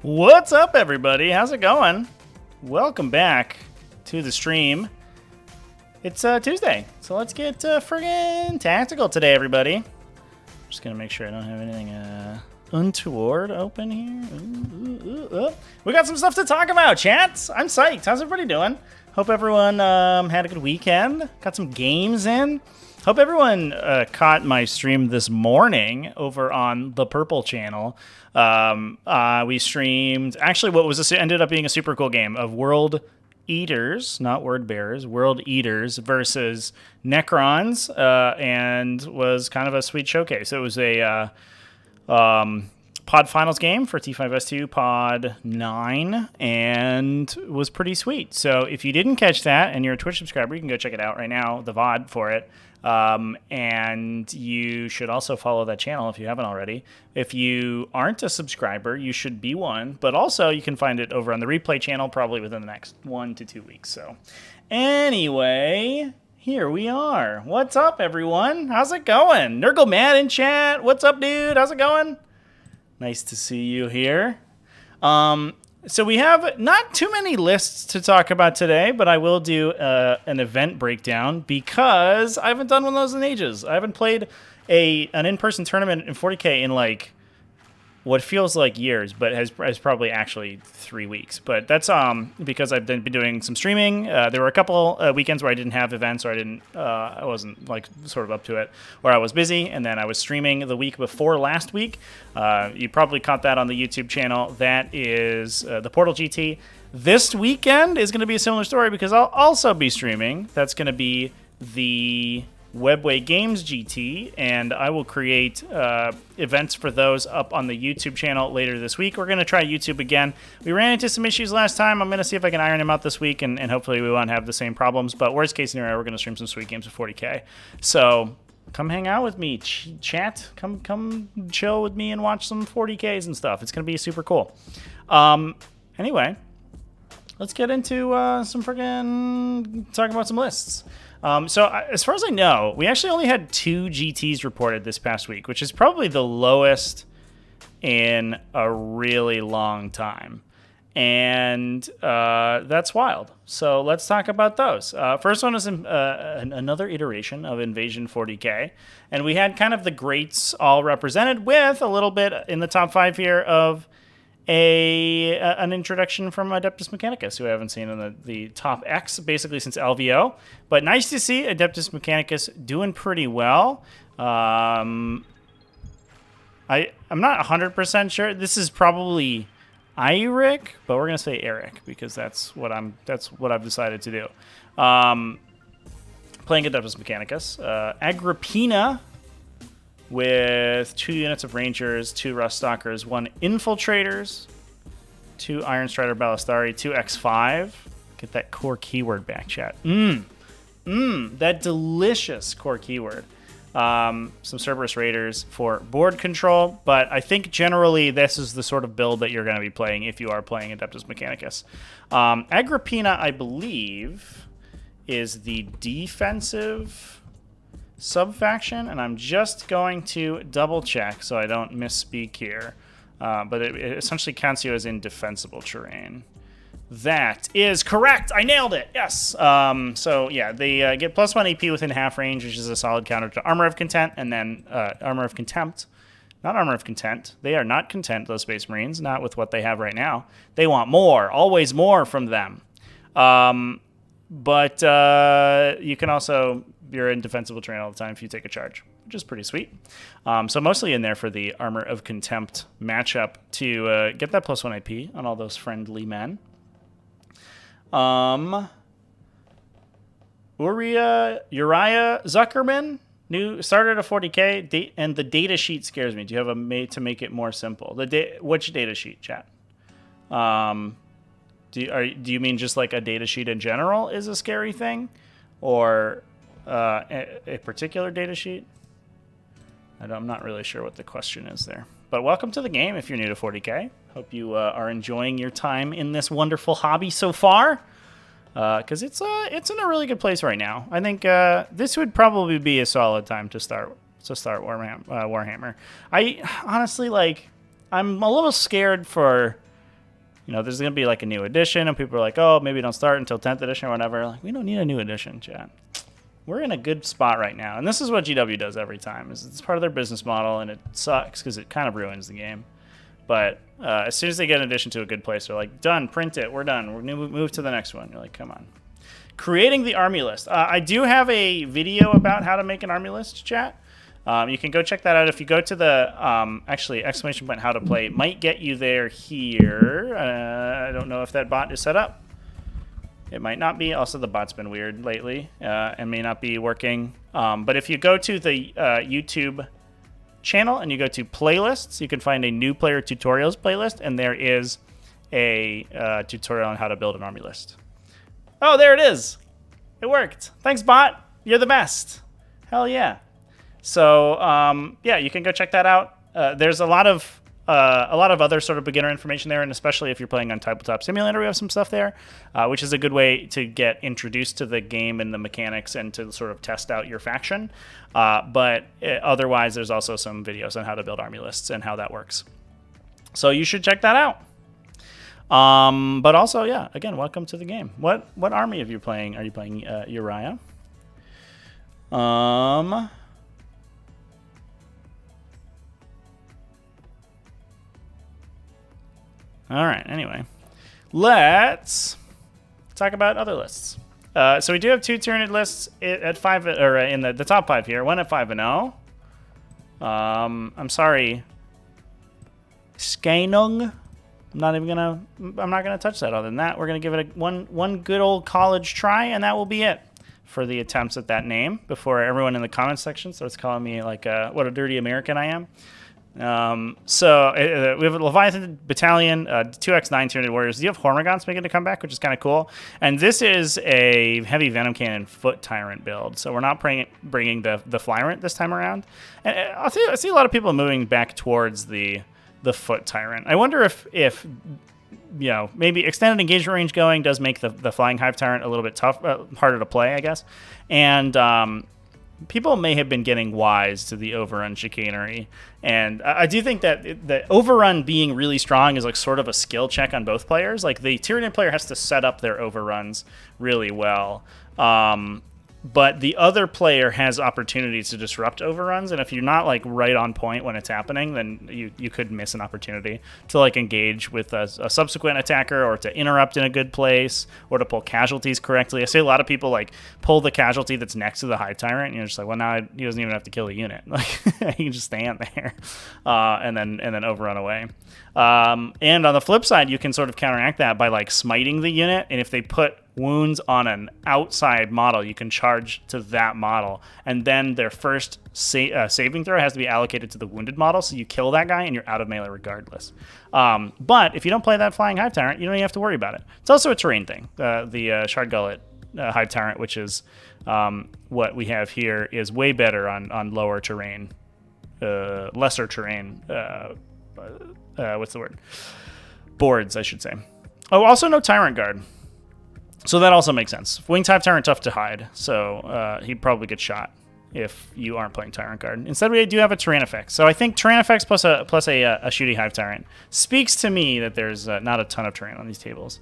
What's up, everybody? How's it going? Welcome back to the stream. It's Tuesday, so let's get friggin' tactical today, everybody. Just gonna make sure I don't have anything untoward open here. We got some stuff to talk about, chat. I'm psyched. How's everybody doing? Hope everyone had a good weekend. Got some games in. Hope everyone caught my stream this morning over on the Purple channel. We streamed, actually ended up being a super cool game of World Eaters, not Word Bearers, World Eaters versus Necrons, and was kind of a sweet showcase. It was a pod finals game for T5S2 pod 9 and was pretty sweet. So if you didn't catch that and you're a Twitch subscriber, you can go check it out right now, the VOD for it. And you should also follow that channel if you haven't already. If you aren't a subscriber, you should be one, but also you can find it over on the replay channel probably within the next 1 to 2 weeks. So anyway, here we are. What's up, everyone? How's it going? Nurgle Mad in chat. What's up, dude? How's it going? Nice to see you here. So we have not too many lists to talk about today, but I will do an event breakdown because I haven't done one of those in ages. I haven't played an in-person tournament in 40K in like what feels like years, but has probably actually 3 weeks. But that's because I've been doing some streaming. There were a couple weekends where I didn't have events, or I wasn't like sort of up to it, or I was busy, and then I was streaming the week before last week. You probably caught that on the YouTube channel. That is the Portal GT. This weekend is going to be a similar story because I'll also be streaming. That's going to be the Webway Games GT, and I will create events for those up on the YouTube channel later this week. We're going to try YouTube again. We ran into some issues last time. I'm going to see if I can iron them out this week, and hopefully we won't have the same problems. But worst case scenario, we're going to stream some sweet games of 40K. So come hang out with me, chat. Come chill with me and watch some 40Ks and stuff. It's going to be super cool. Anyway, let's get into some friggin' talking about some lists. So as far as I know, we actually only had 2 GTs reported this past week, which is probably the lowest in a really long time. And that's wild. So let's talk about those. First one is another iteration of Invasion 40K. And we had kind of the greats all represented with a little bit in the top 5 here of an introduction from Adeptus Mechanicus, who I haven't seen in the top X basically since LVO. But nice to see Adeptus Mechanicus doing pretty well. I'm not 100% sure. This is probably Eric, but we're gonna say Eric because that's what I've decided to do. Playing Adeptus Mechanicus, Agrippina, with 2 units of Rangers, 2 Rust Stalkers, 1 Infiltrators, 2 Iron Strider Ballistari, 2 X5. Get that core keyword back, chat. That delicious core keyword. Some Cerberus Raiders for board control, but I think generally this is the sort of build that you're going to be playing if you are playing Adeptus Mechanicus. Agrippina, I believe, is the defensive sub-faction, and I'm just going to double-check so I don't misspeak here. But it essentially counts you as in defensible terrain. That is correct! I nailed it! Yes! So, yeah, they get +1 AP within half range, which is a solid counter to Armor of Content, and then Armor of Contempt. Not Armor of Content. They are not content, those Space Marines, not with what they have right now. They want more, always more from them. But you can also, you're in defensible terrain all the time if you take a charge, which is pretty sweet. So mostly in there for the Armor of Contempt matchup to get that +1 AP on all those friendly men. Uriah Zuckerman, new started at 40K, and the data sheet scares me. Do you have a way to make it more simple? Which data sheet, chat? Do you mean just like a data sheet in general is a scary thing, or a particular data sheet? I'm not really sure what the question is there. But welcome to the game if you're new to 40K. Hope you are enjoying your time in this wonderful hobby so far. Because it's in a really good place right now. I think this would probably be a solid time to start Warhammer. I honestly, like, I'm a little scared for You know, there's going to be like a new edition, and people are like, oh, maybe don't start until 10th edition or whatever. Like, we don't need a new edition, chat. We're in a good spot right now. And this is what GW does every time. It's part of their business model, and it sucks because it kind of ruins the game. But as soon as they get an addition to a good place, they're like, done, print it, we're done. We're going to move to the next one. You're like, come on. Creating the army list. I do have a video about how to make an army list, chat. You can go check that out. If you go to the, actually, exclamation point how to play, it might get you there here. I don't know if that bot is set up. It might not be. Also, the bot's been weird lately and may not be working. But if you go to the YouTube channel and you go to playlists, you can find a new player tutorials playlist, and there is a tutorial on how to build an army list. Oh, there it is. It worked. Thanks, bot. You're the best. Hell yeah. So yeah, you can go check that out. There's a lot of other sort of beginner information there, and especially if you're playing on Tabletop Simulator, we have some stuff there, which is a good way to get introduced to the game and the mechanics and to sort of test out your faction. But otherwise, there's also some videos on how to build army lists and how that works. So you should check that out. But also, yeah, again, welcome to the game. What army are you playing? Are you playing Uriah? All right, anyway, let's talk about other lists. So we do have 2 Tyranid lists at 5, or in the top 5 here. One at 5-0. I'm sorry, Skainung. I'm not gonna touch that. Other than that, we're gonna give it one good old college try, and that will be it for the attempts at that name. Before everyone in the comments section starts calling me like what a dirty American I am. So we have a Leviathan Battalion, 2x9 Tyranid Warriors. You have Hormigons making a comeback, which is kind of cool. And this is a heavy Venom Cannon Foot Tyrant build. So we're not bringing the Flyrant this time around. And I see a lot of people moving back towards the Foot Tyrant. I wonder if you know, maybe extended engagement range going does make the Flying Hive Tyrant a little bit tough, harder to play, I guess. And people may have been getting wise to the overrun chicanery, and I do think that the overrun being really strong is like sort of a skill check on both players. Like the Tyranid player has to set up their overruns really well, but the other player has opportunities to disrupt overruns, and if you're not like right on point when it's happening, then you could miss an opportunity to like engage with a subsequent attacker, or to interrupt in a good place, or to pull casualties correctly. I see a lot of people like pull the casualty that's next to the Hive Tyrant, and you're just like, well, now he doesn't even have to kill a unit. Like he can just stand there and then overrun away. And on the flip side, you can sort of counteract that by like smiting the unit, and if they put wounds on an outside model, you can charge to that model, and then their first saving throw has to be allocated to the wounded model, so you kill that guy and you're out of melee regardless. But if you don't play that Flying Hive Tyrant, you don't even have to worry about it. It's also a terrain thing. The Shard Gullet Hive Tyrant, which is what we have here, is way better on lower terrain, lesser terrain, what's the word? Boards, I should say. Oh, also no Tyrant Guard. So that also makes sense. Winged Hive Tyrant, tough to hide, so he'd probably get shot if you aren't playing Tyrant Guard. Instead, we do have a Terrain Effect. So I think Terrain Effects plus a shooty Hive Tyrant speaks to me that there's not a ton of terrain on these tables.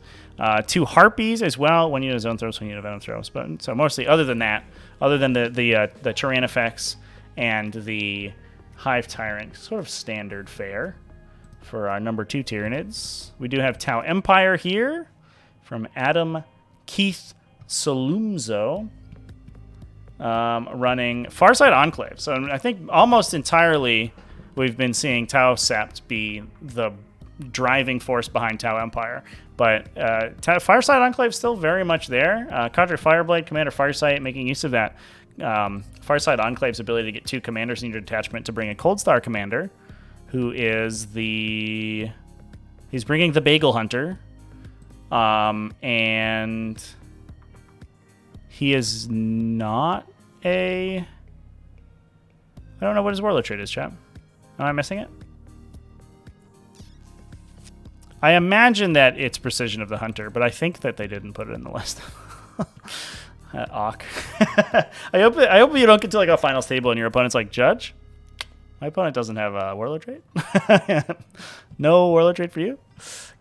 2 Harpies as well. One unit of Zone Throws, one unit of Venom Throws. But so mostly, other than that, other than the Terrain Effects and the Hive Tyrant, sort of standard fare for our number 2 Tyranids. We do have Tau Empire here from Adam Keith Solumzo, running Farside Enclave. So I think almost entirely we've been seeing Tau Sept be the driving force behind Tau Empire. But Fireside Enclave is still very much there. Cadre Fireblade, Commander Firesight, making use of that Fireside Enclave's ability to get 2 commanders in your detachment to bring a Cold Star commander, who is he's bringing the Bagel Hunter. And he is not I don't know what his warlord trait is, chat. Am I missing it? I imagine that it's Precision of the Hunter, but I think that they didn't put it in the list. Awk. I hope you don't get to like a finals table and your opponent's like, Judge, my opponent doesn't have a warlord trait. No warlord trait for you.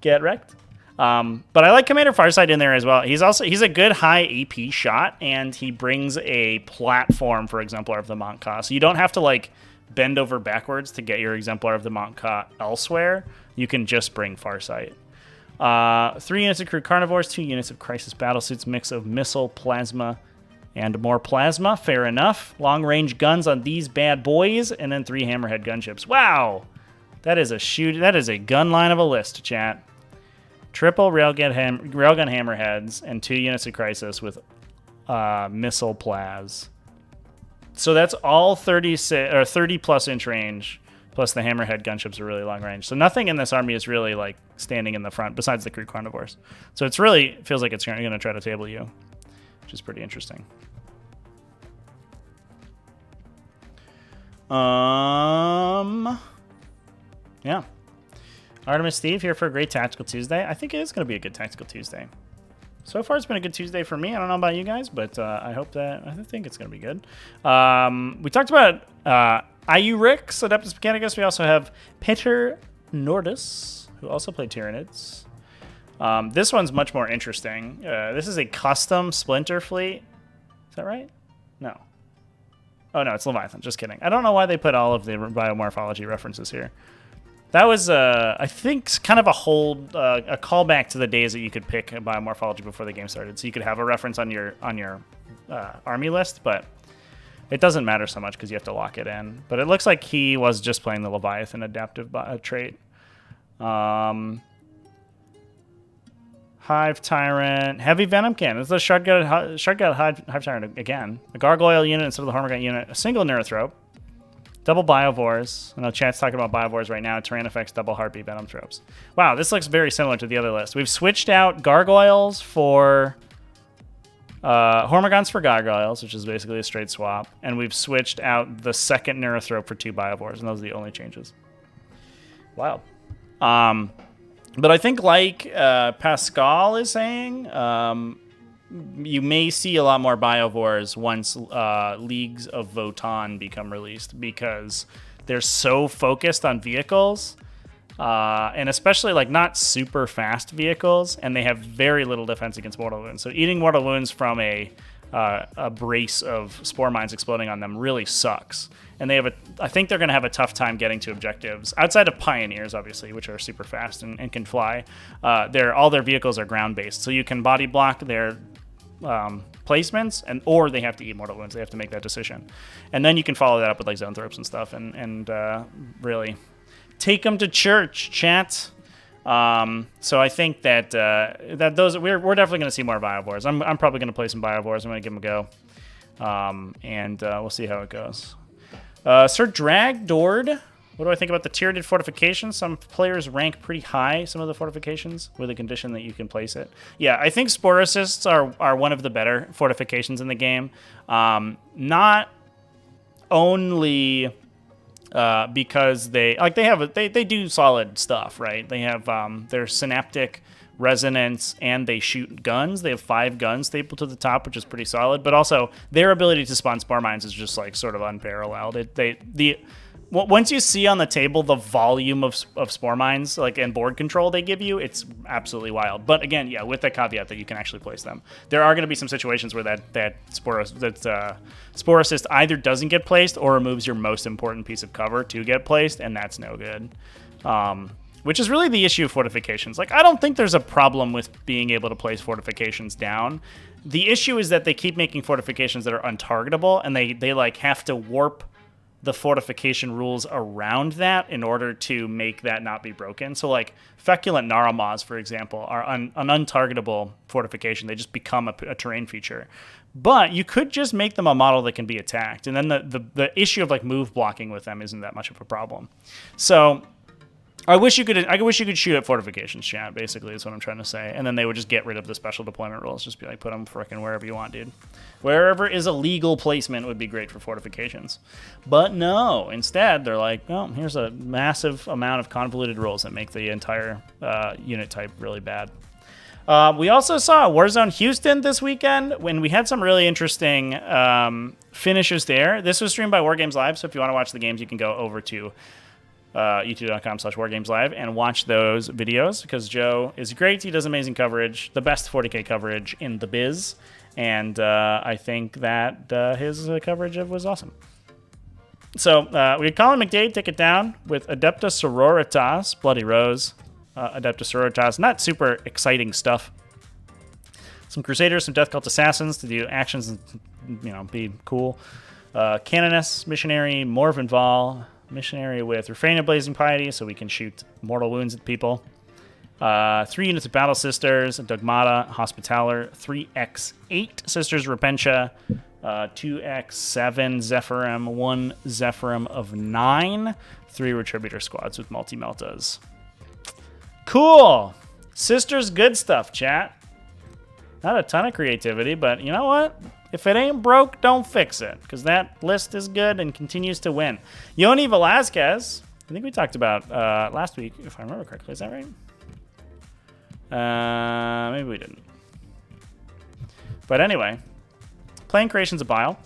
Get wrecked. But I like Commander Farsight in there as well. He's a good high AP shot, and he brings a platform for Exemplar of the Montka. So you don't have to like bend over backwards to get your Exemplar of the Montka elsewhere. You can just bring Farsight. 3 units of Crew Carnivores, 2 units of Crisis Battlesuits, mix of missile, plasma, and more plasma. Fair enough. Long-range guns on these bad boys, and then 3 Hammerhead gunships. Wow! That is a gun line of a list, chat. Triple railgun hammerheads and 2 units of Crisis with missile plas. So that's all 30 plus inch range, plus the Hammerhead gunships are really long range. So nothing in this army is really like standing in the front besides the Crew Carnivores. So it feels like it's going to try to table you, which is pretty interesting. Yeah. Artemis Steve here for a great Tactical Tuesday. I think it is going to be a good Tactical Tuesday. So far, it's been a good Tuesday for me. I don't know about you guys, but I think it's going to be good. We talked about IU Rix, Adeptus Mechanicus. We also have Peter Nordus, who also played Tyranids. This one's much more interesting. This is a custom Splinter fleet. Is that right? No. Oh, no, it's Leviathan. Just kidding. I don't know why they put all of the biomorphology references here. That was, I think, kind of a callback to the days that you could pick a biomorphology before the game started. So you could have a reference on your army list, but it doesn't matter so much because you have to lock it in. But it looks like he was just playing the Leviathan adaptive trait. Hive Tyrant, Heavy Venom Cannon. It's the Shardgut Hive Tyrant again. A Gargoyle unit instead of the Hormigaunt unit. A single Neurothrope. Double Biovores. I know chat's talking about Biovores right now. Tyrannifex, double Heartbeat Venom Tropes. Wow, this looks very similar to the other list. We've switched out Gargoyles for Hormagaunts for Gargoyles, which is basically a straight swap. And we've switched out the second Neurothrope for 2 Biovores, and those are the only changes. Wild. But I think like Pascal is saying, you may see a lot more Biovores once Leagues of Votann become released because they're so focused on vehicles, and especially like not super fast vehicles, and they have very little defense against mortal wounds. So eating mortal wounds from a brace of spore mines exploding on them really sucks. And I think they're going to have a tough time getting to objectives outside of Pioneers, obviously, which are super fast and can fly. All their vehicles are ground based, so you can body block their placements, or they have to eat mortal wounds. They have to make that decision, and then you can follow that up with like zone thropes and stuff, and really take them to church, chat. So I think that those we're definitely going to see more Biovores. I'm probably going to play some Biovores. I'm going to give them a go, and we'll see how it goes. Sir Drag Dord. What do I think about the Tyranid fortifications? Some players rank pretty high some of the fortifications with a condition that you can place it. Yeah, I think Sporocysts are one of the better fortifications in the game. Not only because they do solid stuff, right? They have their synaptic resonance and they shoot guns. They have 5 guns stapled to the top, which is pretty solid. But also their ability to spawn spore mines is just like sort of unparalleled. Once you see on the table the volume of spore mines and board control they give you, it's absolutely wild. But again, yeah, with the caveat that you can actually place them. There are going to be some situations where that Sporocyst either doesn't get placed or removes your most important piece of cover to get placed, and that's no good. Which is really the issue of fortifications. Like, I don't think there's a problem with being able to place fortifications down. The issue is that they keep making fortifications that are untargetable, and they like have to warp the fortification rules around that in order to make that not be broken. So like Feculent Gnarlmaws, for example, are an untargetable fortification. They just become a terrain feature. But you could just make them a model that can be attacked. And then the issue of like move blocking with them isn't that much of a problem. So I wish you could shoot at fortifications, chat, basically, is what I'm trying to say. And then they would just get rid of the special deployment rules. Just be like, put them frickin' wherever you want, dude. Wherever is a legal placement would be great for fortifications. But no, instead, they're like, oh, here's a massive amount of convoluted rules that make the entire unit type really bad. We also saw Warzone Houston this weekend when we had some really interesting finishes there. This was streamed by Wargames Live, so if you want to watch the games, you can go over to youtube.com/wargameslive, and watch those videos because Joe is great. He does amazing coverage, the best 40K coverage in the biz, and I think that his coverage was awesome. So we had Colin McDade take it down with Adepta Sororitas, Bloody Rose. Adepta Sororitas, not super exciting stuff. Some Crusaders, some Death Cult Assassins to do actions and, be cool. Canoness, Missionary, Morven Val, Missionary with Refrain of Blazing Piety, so we can shoot mortal wounds at people. 3 units of Battle Sisters, Dogmata, Hospitaller, 3x8 Sisters Repentia, 2x7 Zephyrim, 1 Zephyrim of 9, 3 Retributor squads with multi-meltas. Cool! Sisters, good stuff, chat. Not a ton of creativity, but you know what? If it ain't broke, don't fix it, because that list is good and continues to win. Yoni Velasquez, I think we talked about last week, if I remember correctly. Is that right? Maybe we didn't. But anyway, playing Creations of Bile.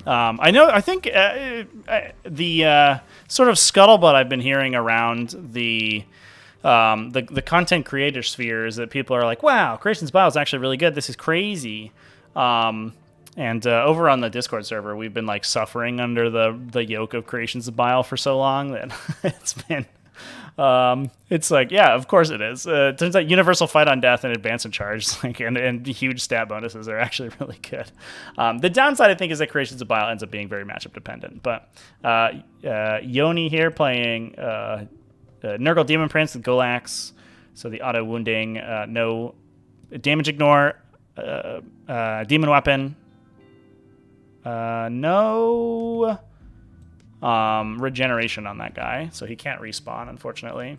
I think the sort of scuttlebutt I've been hearing around the content creator sphere is that people are like, wow, Creations of Bile is actually really good. This is crazy. And over on the Discord server, we've been like suffering under the yoke of Creations of Bile for so long that it's been, it's like, yeah, of course it is. It turns out Universal Fight on Death and Advance and Charge, like, and huge stat bonuses are actually really good. The downside, I think, is that Creations of Bile ends up being very matchup dependent. But Yoni here playing Nurgle Demon Prince with Golax, so the auto wounding, no damage ignore, demon weapon, no regeneration on that guy, so he can't respawn, unfortunately.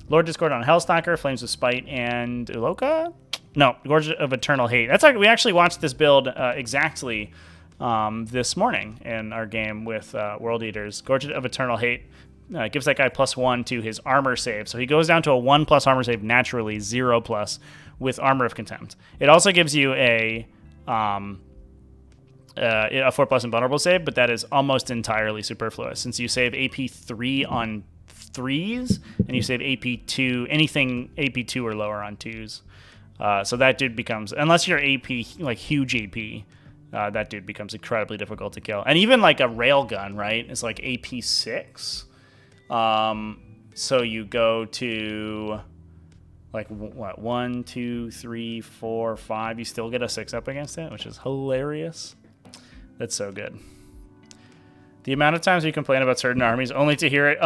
Lord Discord on Hellstalker, Flames of Spite, and Uloka? No, Gorge of Eternal Hate. That's like, we actually watched this build exactly this morning in our game with World Eaters. Gorge of Eternal Hate gives that guy +1 to his armor save, so he goes down to a 1+ armor save naturally, 0+ with Armor of Contempt. It also gives you a 4+ invulnerable save, but that is almost entirely superfluous since you save AP 3 on 3s and you save AP 2, anything AP 2 or lower on 2s. So that dude becomes, unless you're AP, like huge AP, that dude becomes incredibly difficult to kill. And even like a railgun, right, is like AP 6. So you go to like what, 1, 2, 3, 4, 5. You still get a 6 up against it, which is hilarious. That's so good. The amount of times we complain about certain armies only to hear it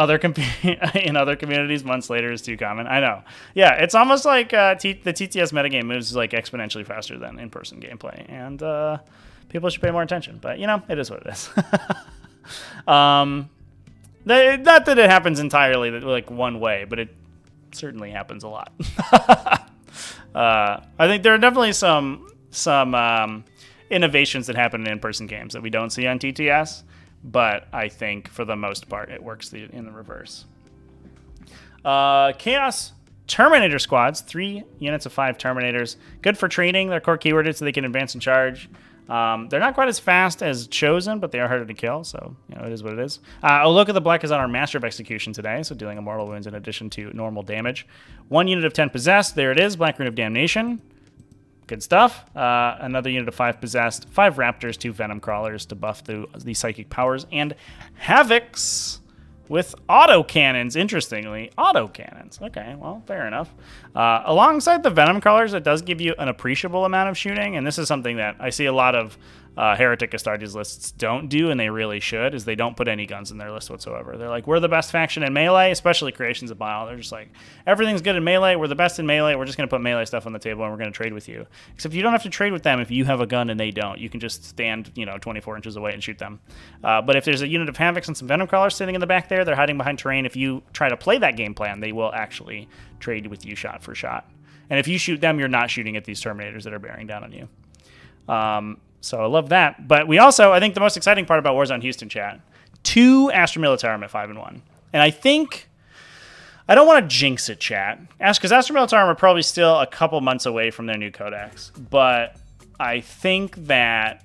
in other communities months later is too common. I know. Yeah, it's almost like the TTS metagame moves like exponentially faster than in-person gameplay, and people should pay more attention. But it is what it is. Not that it happens entirely like one way, but it certainly happens a lot. I think there are definitely some innovations that happen in in-person games that we don't see on TTS, but I think for the most part it works in the reverse. Chaos Terminator squads, 3 units of 5 Terminators. Good for training. Their core keyword is so they can advance and charge. They're not quite as fast as Chosen, but they are harder to kill, so it is what it is. Look at the Black is on our Master of Execution today, so dealing immortal wounds in addition to normal damage. 1 unit of 10 Possessed. There it is, Black Rune of Damnation. Good stuff. Another unit of 5 Possessed, 5 Raptors, 2 Venom Crawlers to buff the psychic powers, and Havocs with autocannons, interestingly. Autocannons. Okay, well, fair enough. Alongside the Venom Crawlers, it does give you an appreciable amount of shooting, and this is something that I see a lot of Heretic Astartes lists don't do, and they really should, is they don't put any guns in their list whatsoever. They're like, we're the best faction in melee, especially Creations of Bile. They're just like, everything's good in melee, we're the best in melee, we're just going to put melee stuff on the table, and we're going to trade with you. Except you don't have to trade with them if you have a gun and they don't. You can just stand, 24 inches away and shoot them. But if there's a unit of Havocs and some Venom Crawlers sitting in the back there, they're hiding behind terrain. If you try to play that game plan, they will actually trade with you shot for shot. And if you shoot them, you're not shooting at these Terminators that are bearing down on you. So I love that. But we also, I think the most exciting part about Warzone Houston, chat, 2 Astra Militarum at 5-1. And I think, I don't want to jinx it, chat, because Astra Militarum are probably still a couple months away from their new codex. But I think that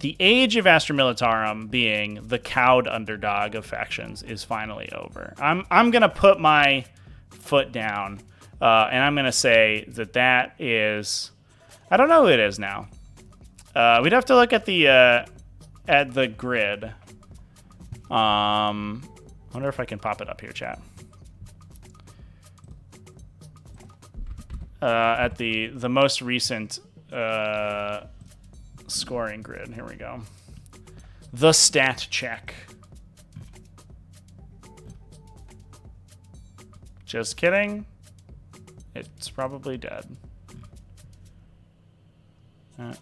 the age of Astra Militarum being the cowed underdog of factions is finally over. I'm gonna put my foot down, and I'm gonna say that is, I don't know who it is now. We'd have to look at the grid. Wonder if I can pop it up here, chat. At the most recent scoring grid. Here we go. The stat check. Just kidding. It's probably dead. Is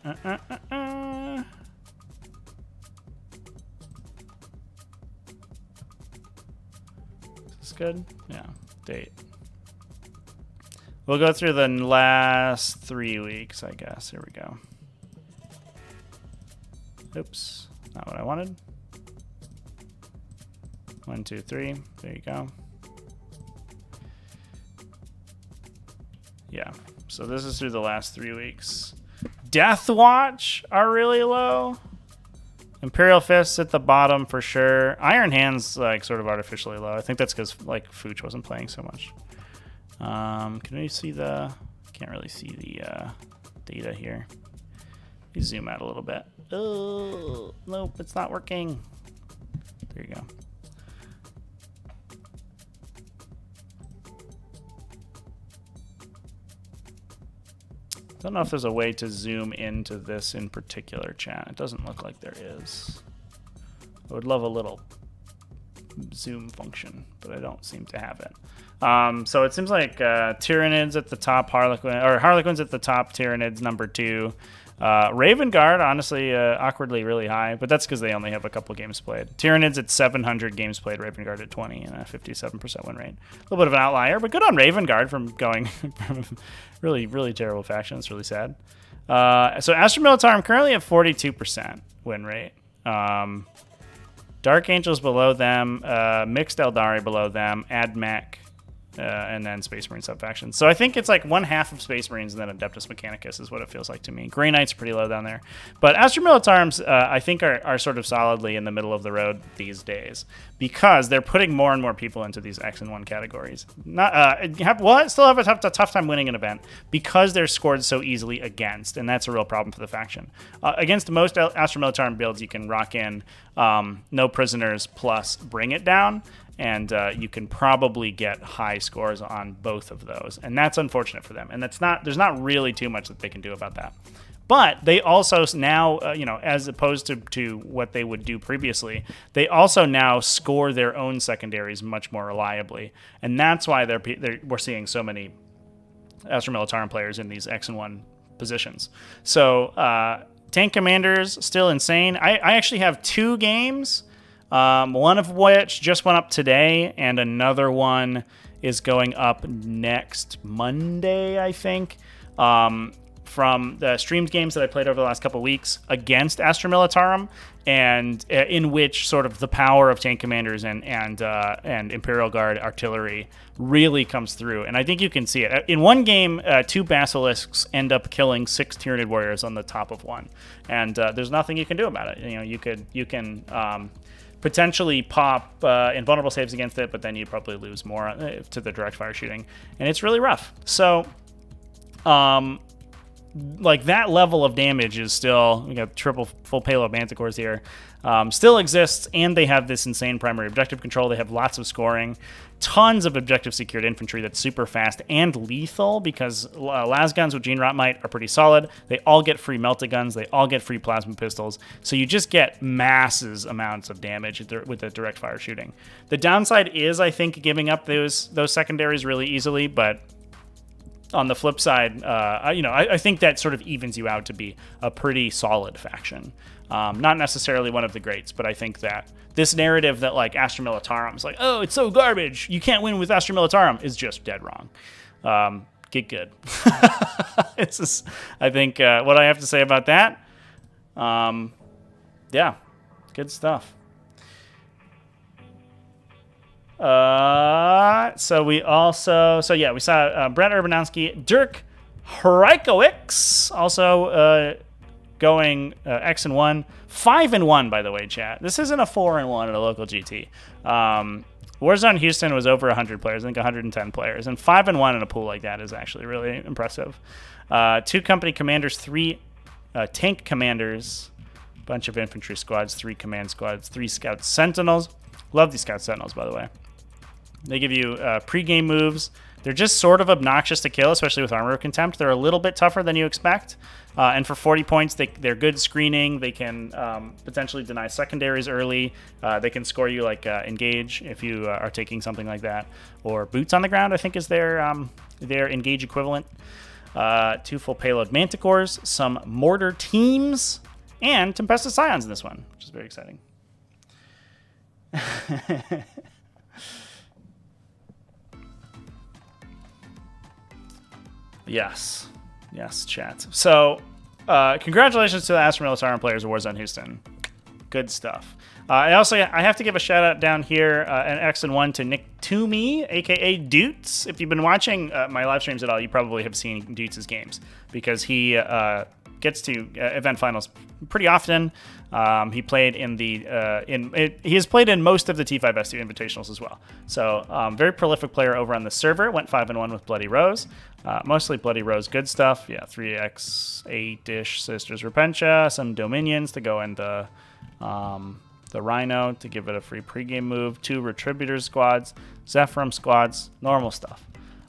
this good? Yeah. Date. We'll go through the last 3 weeks, I guess. Here we go. Oops. Not what I wanted. 1, 2, 3. There you go. Yeah. So this is through the last 3 weeks. Death Watch are really low. Imperial Fists at the bottom for sure. Iron Hands like sort of artificially low. I think that's because like Fooch wasn't playing so much. Can we see the? Can't really see the data here. Let me zoom out a little bit. Oh nope, it's not working. There you go. Don't know if there's a way to zoom into this in particular, chat. It doesn't look like there is. I would love a little zoom function, but I don't seem to have it. So it seems like Tyranids at the top, Harlequins at the top, Tyranids number 2. Raven Guard, honestly, awkwardly really high, but that's because they only have a couple games played. Tyranids at 700 games played, Raven Guard at 20, and a 57% win rate. A little bit of an outlier, but good on Raven Guard from going from really, really terrible faction. It's really sad. So Astra Militarum currently at 42% win rate. Dark Angels below them, Mixed Eldari below them, AdMech, and then Space Marine sub-factions. So I think it's like one half of Space Marines and then Adeptus Mechanicus is what it feels like to me. Grey Knights are pretty low down there. But Astra Militarums, I think, are sort of solidly in the middle of the road these days because they're putting more and more people into these X and 1 categories. Still have a tough time winning an event because they're scored so easily against, and that's a real problem for the faction. Against most Astra Militarum builds, you can rock in no prisoners plus bring it down, and you can probably get high scores on both of those, and that's unfortunate for them. And there's not really too much that they can do about that. But they also now, as opposed to what they would do previously, they also now score their own secondaries much more reliably, and that's why we're seeing so many Astra Militarum players in these X and 1 positions. So tank commanders still insane. I actually have 2 games. One of which just went up today, and another one is going up next Monday, I think, from the streamed games that I played over the last couple of weeks against Astra Militarum, and in which sort of the power of tank commanders and Imperial Guard artillery really comes through. And I think you can see it. In one game, 2 Basilisks end up killing 6 Tyranid warriors on the top of one, and there's nothing you can do about it. You can potentially pop invulnerable saves against it, but then you probably lose more to the direct fire shooting, and it's really rough. So, like that level of damage is still, we got triple full payload manticores here, still exists, and they have this insane primary objective control. They have lots of scoring, tons of objective secured infantry that's super fast and lethal because las guns with Gene Rotmite are pretty solid. They all get free melta guns. They all get free plasma pistols. So you just get massive amounts of damage with the direct fire shooting. The downside is, I think, giving up those secondaries really easily, but on the flip side, I think that sort of evens you out to be a pretty solid faction. Not necessarily one of the greats, but I think that this narrative that like Astra Militarum is like, oh, it's so garbage, you can't win with Astra Militarum, is just dead wrong. Get good. It's just, I think what I have to say about that. Yeah, good stuff. We saw Brett Urbanowski, Dirk Hrykowicz, also going X and 1, 5 and 1 by the way, chat. This isn't a 4 and 1 at a local GT. Warzone Houston was over 100 players, I think 110 players, and 5 and 1 in a pool like that is actually really impressive. 2 company commanders, 3 tank commanders, bunch of infantry squads, 3 command squads, 3 scout sentinels. Love these scout sentinels, by the way. They give you pre-game moves. They're just sort of obnoxious to kill, especially with Armor of Contempt. They're a little bit tougher than you expect. And for 40 points, they're good screening. They can potentially deny secondaries early. They can score you like Engage if you are taking something like that. Or Boots on the Ground, I think, is their Engage equivalent. 2 full payload Manticores, some Mortar Teams, and Tempestus Scions in this one, which is very exciting. Yes, chat. So, congratulations to the Astra militarum players of Warzone Houston. Good stuff. I have to give a shout out down here, an X and 1 to Nick Toomey, aka Dutes. If you've been watching my live streams at all, you probably have seen Dutes' games because he gets to event finals pretty often. He played in he has played in most of the T5S2 invitationals as well. So very prolific player over on the server. Went 5 and 1 with Bloody Rose. Mostly Bloody Rose good stuff. Yeah, 3x 8-ish Sisters Repentia, some Dominions to go in the Rhino to give it a free pregame move, 2 Retributors squads, Zephyrum squads, normal stuff.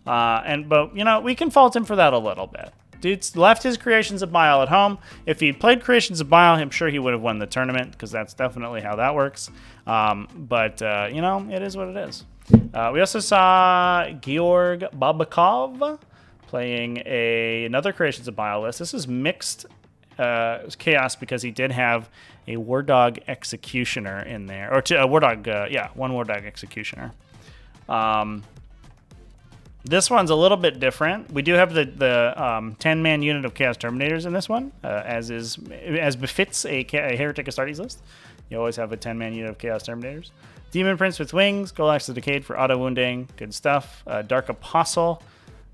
But you know, we can fault him for that a little bit. Dude's left his Creations of Bile at home. If he played Creations of Bile, I'm sure he would have won the tournament because that's definitely how that works. You know, it is what it is. We also saw Georg Babakov playing another Creations of Bile list. This is mixed chaos because he did have a War Dog Executioner in there, or a War Dog, one War Dog Executioner. This one's a little bit different. We do have the 10-man unit of Chaos Terminators in this one, as befits a Heretic Astartes list. You always have a 10-man unit of Chaos Terminators. Demon Prince with Wings, Golax the Decayed for auto wounding, good stuff. Dark Apostle,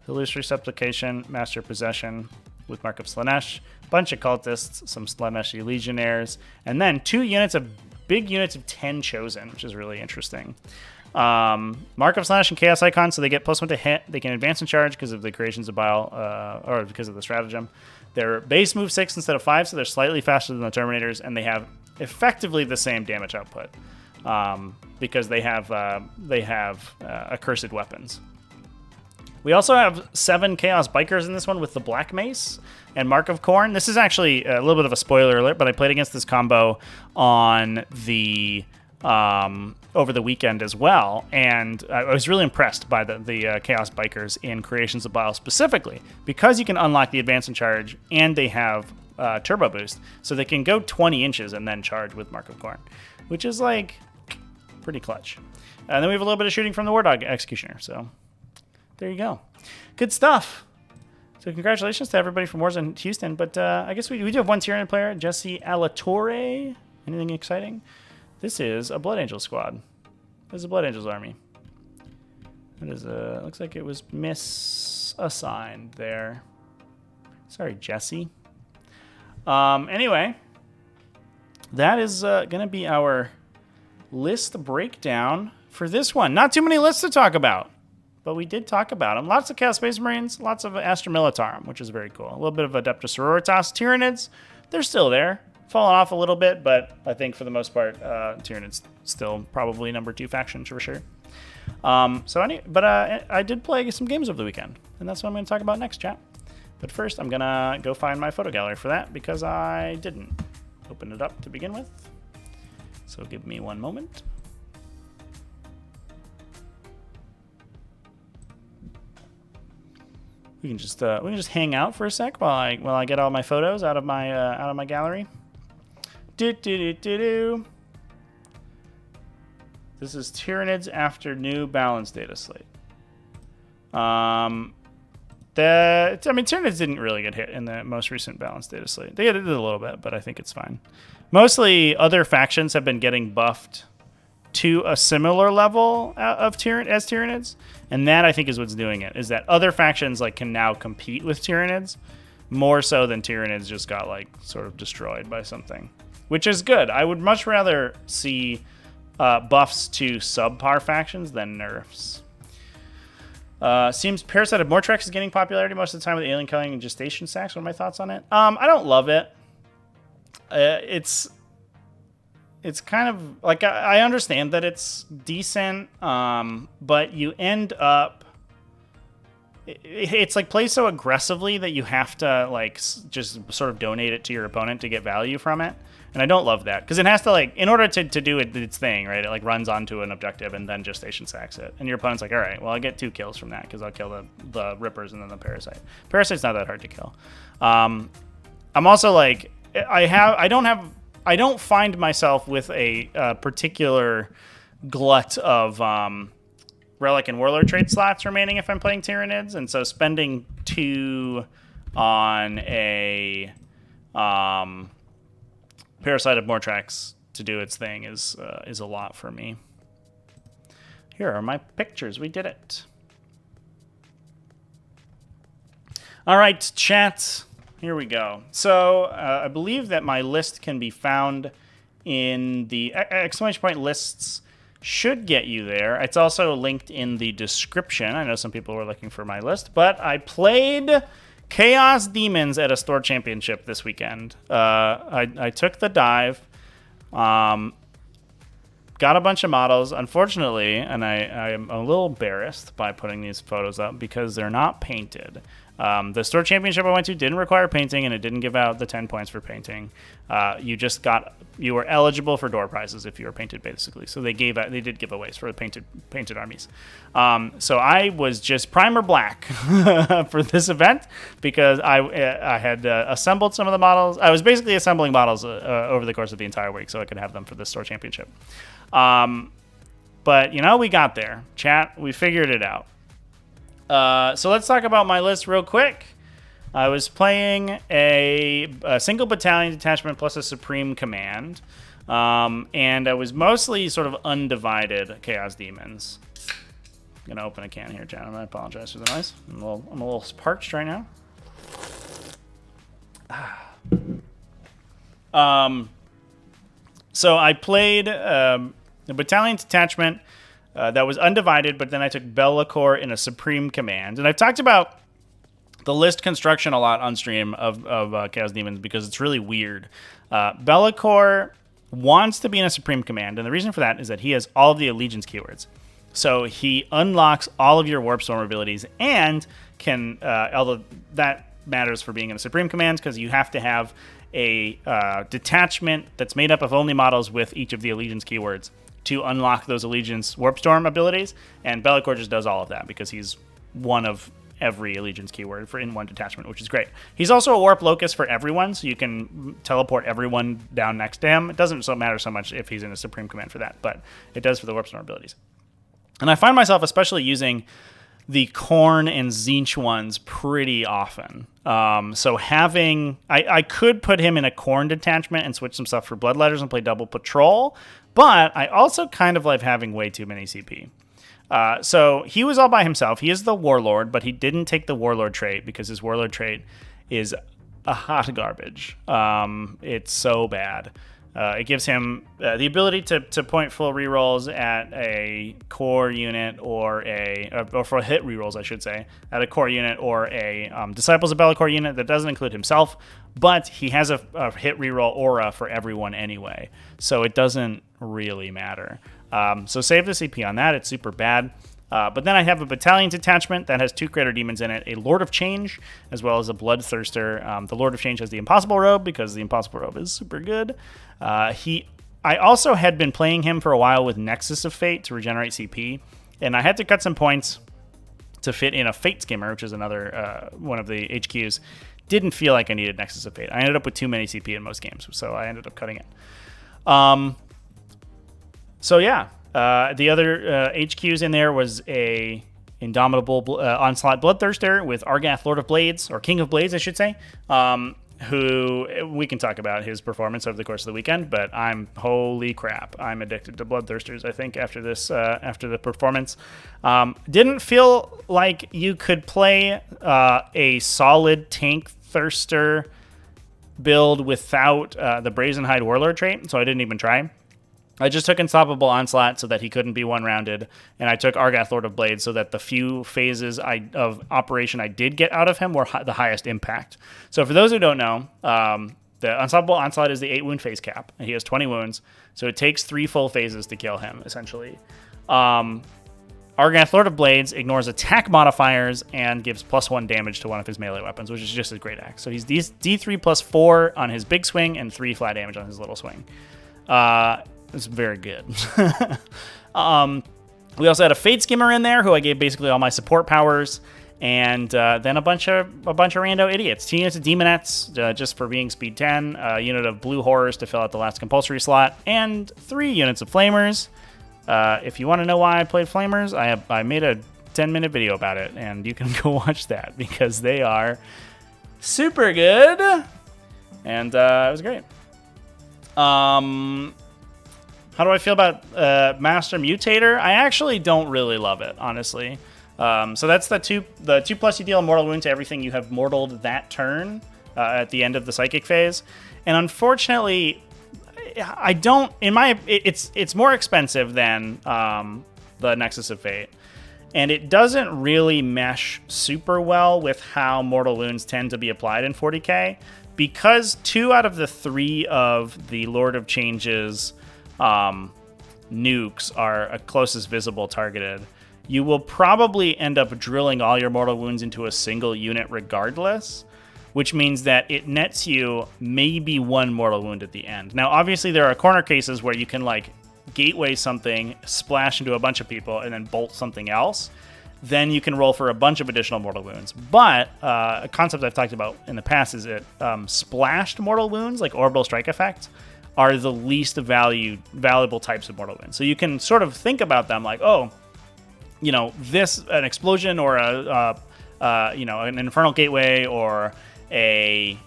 Illusory Supplication, Master Possession with Mark of Slanesh, bunch of cultists, some Slaneshi Legionnaires, and then 2 big units of 10 Chosen, which is really interesting. Mark of Slanesh and Chaos Icon, so they get +1 to hit. They can advance and charge because of the Creations of Bile, or because of the stratagem. They're base move 6 instead of 5, so they're slightly faster than the Terminators, and they have effectively the same damage output because they have accursed weapons. We also have 7 Chaos Bikers in this one with the Black Mace and Mark of Khorne. This is actually a little bit of a spoiler alert, but I played against this combo on the over the weekend as well, and I was really impressed by the Chaos Bikers in Creations of Bile specifically because you can unlock the advance and charge, and they have turbo boost, so they can go 20 inches and then charge with Mark of Khorne, which is like pretty clutch. And then we have a little bit of shooting from the War Dog Executioner, so there you go. Good stuff. So congratulations to everybody from Warzone Houston, but I guess we do have one Tyranid player, Jesse Alatorre. Anything exciting? This is a Blood Angel squad. This is a Blood Angels army. It is looks like it was misassigned there. Sorry, Jesse. Anyway, that is going to be our list breakdown for this one. Not too many lists to talk about, but we did talk about them. Lots of Chaos Space Marines, lots of Astra Militarum, which is very cool. A little bit of Adeptus Sororitas. Tyranids, they're still there. Fallen off a little bit, but I think for the most part, Tyranids still probably number 2 faction for sure. I did play some games over the weekend, and that's what I'm going to talk about next, chat. But first, I'm going to go find my photo gallery for that because I didn't open it up to begin with. So give me one moment. We can just hang out for a sec while I get all my photos out of my gallery. This is Tyranids after new balance data slate. Tyranids didn't really get hit in the most recent balance data slate. They did a little bit, but I think it's fine. Mostly other factions have been getting buffed to a similar level of Tyranids, and that I think is what's doing it. Is that other factions can now compete with Tyranids, more so than Tyranids just got like sort of destroyed by something, which is good. I would much rather see buffs to subpar factions than nerfs. Seems Parasite of Mortrex is gaining popularity most of the time with alien killing and gestation sacks. What are my thoughts on it? I don't love it. It's kind of like I understand that it's decent, but you end up. It's like played so aggressively that you have to like just sort of donate it to your opponent to get value from it, and I don't love that because it has to like in order to do its thing, right? It like runs onto an objective and then gestation sacks it, and your opponent's like, all right, well I get 2 kills from that because I'll kill the Rippers and then the Parasite. Parasite's not that hard to kill. I'm also like I don't find myself with a particular glut of Relic and Warlord trade slots remaining if I'm playing Tyranids, and so spending 2 on a Parasite of Mortrex to do its thing is a lot for me. Here are my pictures. We did it. All right, chat. Here we go. So I believe that my list can be found in the exclamation point lists. Should get you there. It's also linked in the description. I know some people were looking for my list, but I played Chaos Demons at a store championship this weekend. I took the dive, got a bunch of models, unfortunately, and I am a little embarrassed by putting these photos up because they're not painted. The store championship I went to didn't require painting, and it didn't give out the 10 points for painting. You were eligible for door prizes if you were painted, basically. So they did giveaways for the painted armies. So I was just primer black for this event because I had assembled some of the models. I was basically assembling models over the course of the entire week so I could have them for the store championship. But we got there. Chat, we figured it out. So let's talk about my list real quick. I was playing a single battalion detachment plus a supreme command, and I was mostly sort of undivided Chaos Demons. I'm gonna open a can here, gentlemen. I apologize for the noise. I'm a little parched right now. So I played a battalion detachment that was undivided, but then I took Bellicor in a supreme command, and I've talked about the list construction a lot on stream of Chaos Demons because it's really weird. Bellicor wants to be in a supreme command, and the reason for that is that he has all of the allegiance keywords. So he unlocks all of your Warp Storm abilities and can, although that matters for being in a supreme command because you have to have a detachment that's made up of only models with each of the allegiance keywords to unlock those allegiance Warp Storm abilities, and Bellicor just does all of that because he's one of every allegiance keyword in one detachment, which is great. He's also a warp locus for everyone, so you can teleport everyone down next to him. It doesn't matter so much if he's in a supreme command for that, but it does for the Warp Storm abilities. And I find myself especially using the Khorne and Tzeentch ones pretty often. So I could put him in a Khorne detachment and switch some stuff for Bloodletters and play double patrol, but I also kind of like having way too many CP. So he was all by himself. He is the Warlord, but he didn't take the Warlord trait because his Warlord trait is a hot garbage. It's so bad. It gives him the ability to point full rerolls at a core unit or for hit rerolls, I should say, at a core unit or a Disciples of Bellicor unit that doesn't include himself, but he has a hit reroll aura for everyone anyway, so it doesn't really matter. So save the CP on that. It's super bad. But then I have a battalion detachment that has 2 Crater Demons in it, a Lord of Change, as well as a Bloodthirster. The Lord of Change has the Impossible Robe because the Impossible Robe is super good. I also had been playing him for a while with Nexus of Fate to regenerate CP, and I had to cut some points to fit in a Fate Skimmer, which is another one of the HQs. Didn't feel like I needed Nexus of Fate. I ended up with too many CP in most games, so I ended up cutting it. So yeah, the other HQs in there was a Indomitable Onslaught Bloodthirster with Argath Lord of Blades, or King of Blades, I should say, who we can talk about his performance over the course of the weekend, but holy crap, I'm addicted to Bloodthirsters, I think, after the performance. Didn't feel like you could play a solid tank Thirster build without the Brazenhide Warlord trait, so I didn't even try. I just took Unstoppable Onslaught so that he couldn't be one-rounded, and I took Argath Lord of Blades so that the few phases of operation I did get out of him were the highest impact. So for those who don't know, the Unstoppable Onslaught is the 8-wound phase cap, and he has 20 wounds, so it takes 3 full phases to kill him, essentially. Argath Lord of Blades ignores attack modifiers and gives +1 damage to one of his melee weapons, which is just a great axe. So he's D3 +4 on his big swing and 3 flat damage on his little swing. It's very good. We also had a Fate Skimmer in there, who I gave basically all my support powers, and then a bunch of rando idiots. 2 units of Demonettes, just for being speed 10, a unit of Blue Horrors to fill out the last compulsory slot, and 3 units of Flamers. If you want to know why I played Flamers, I made a 10-minute video about it, and you can go watch that because they are super good, and it was great. How do I feel about Master Mutator? I actually don't really love it, honestly. So that's the 2+ you deal a mortal wound to everything you have mortaled that turn at the end of the psychic phase. And unfortunately, I don't. It's more expensive than the Nexus of Fate, and it doesn't really mesh super well with how mortal wounds tend to be applied in 40k, because 2 out of the 3 of the Lord of Change's nukes are a closest visible targeted. You will probably end up drilling all your mortal wounds into a single unit regardless, which means that it nets you maybe 1 mortal wound at the end. Now, obviously, there are corner cases where you can like gateway something, splash into a bunch of people, and then bolt something else. Then you can roll for a bunch of additional mortal wounds. But a concept I've talked about in the past is that splashed mortal wounds, like Orbital Strike Effect, are the least valuable types of mortal wounds. So you can sort of think about them like, oh, you know, an explosion or an Infernal Gateway or an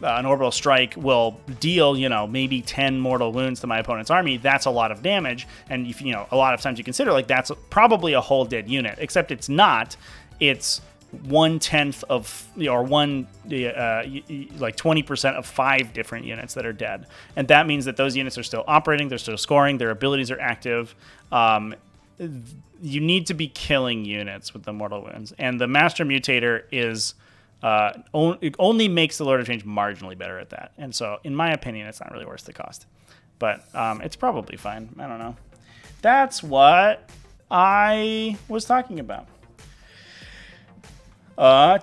Orbital Strike will deal, maybe 10 mortal wounds to my opponent's army. That's a lot of damage. And if, a lot of times you consider like that's probably a whole dead unit, except it's not. It's 1/10 of, or 20% of 5 different units that are dead. And that means that those units are still operating, they're still scoring, their abilities are active. You need to be killing units with the mortal wounds. And the Master Mutator is it only makes the Lord of Change marginally better at that. And so, in my opinion, it's not really worth the cost. But it's probably fine. I don't know. That's what I was talking about.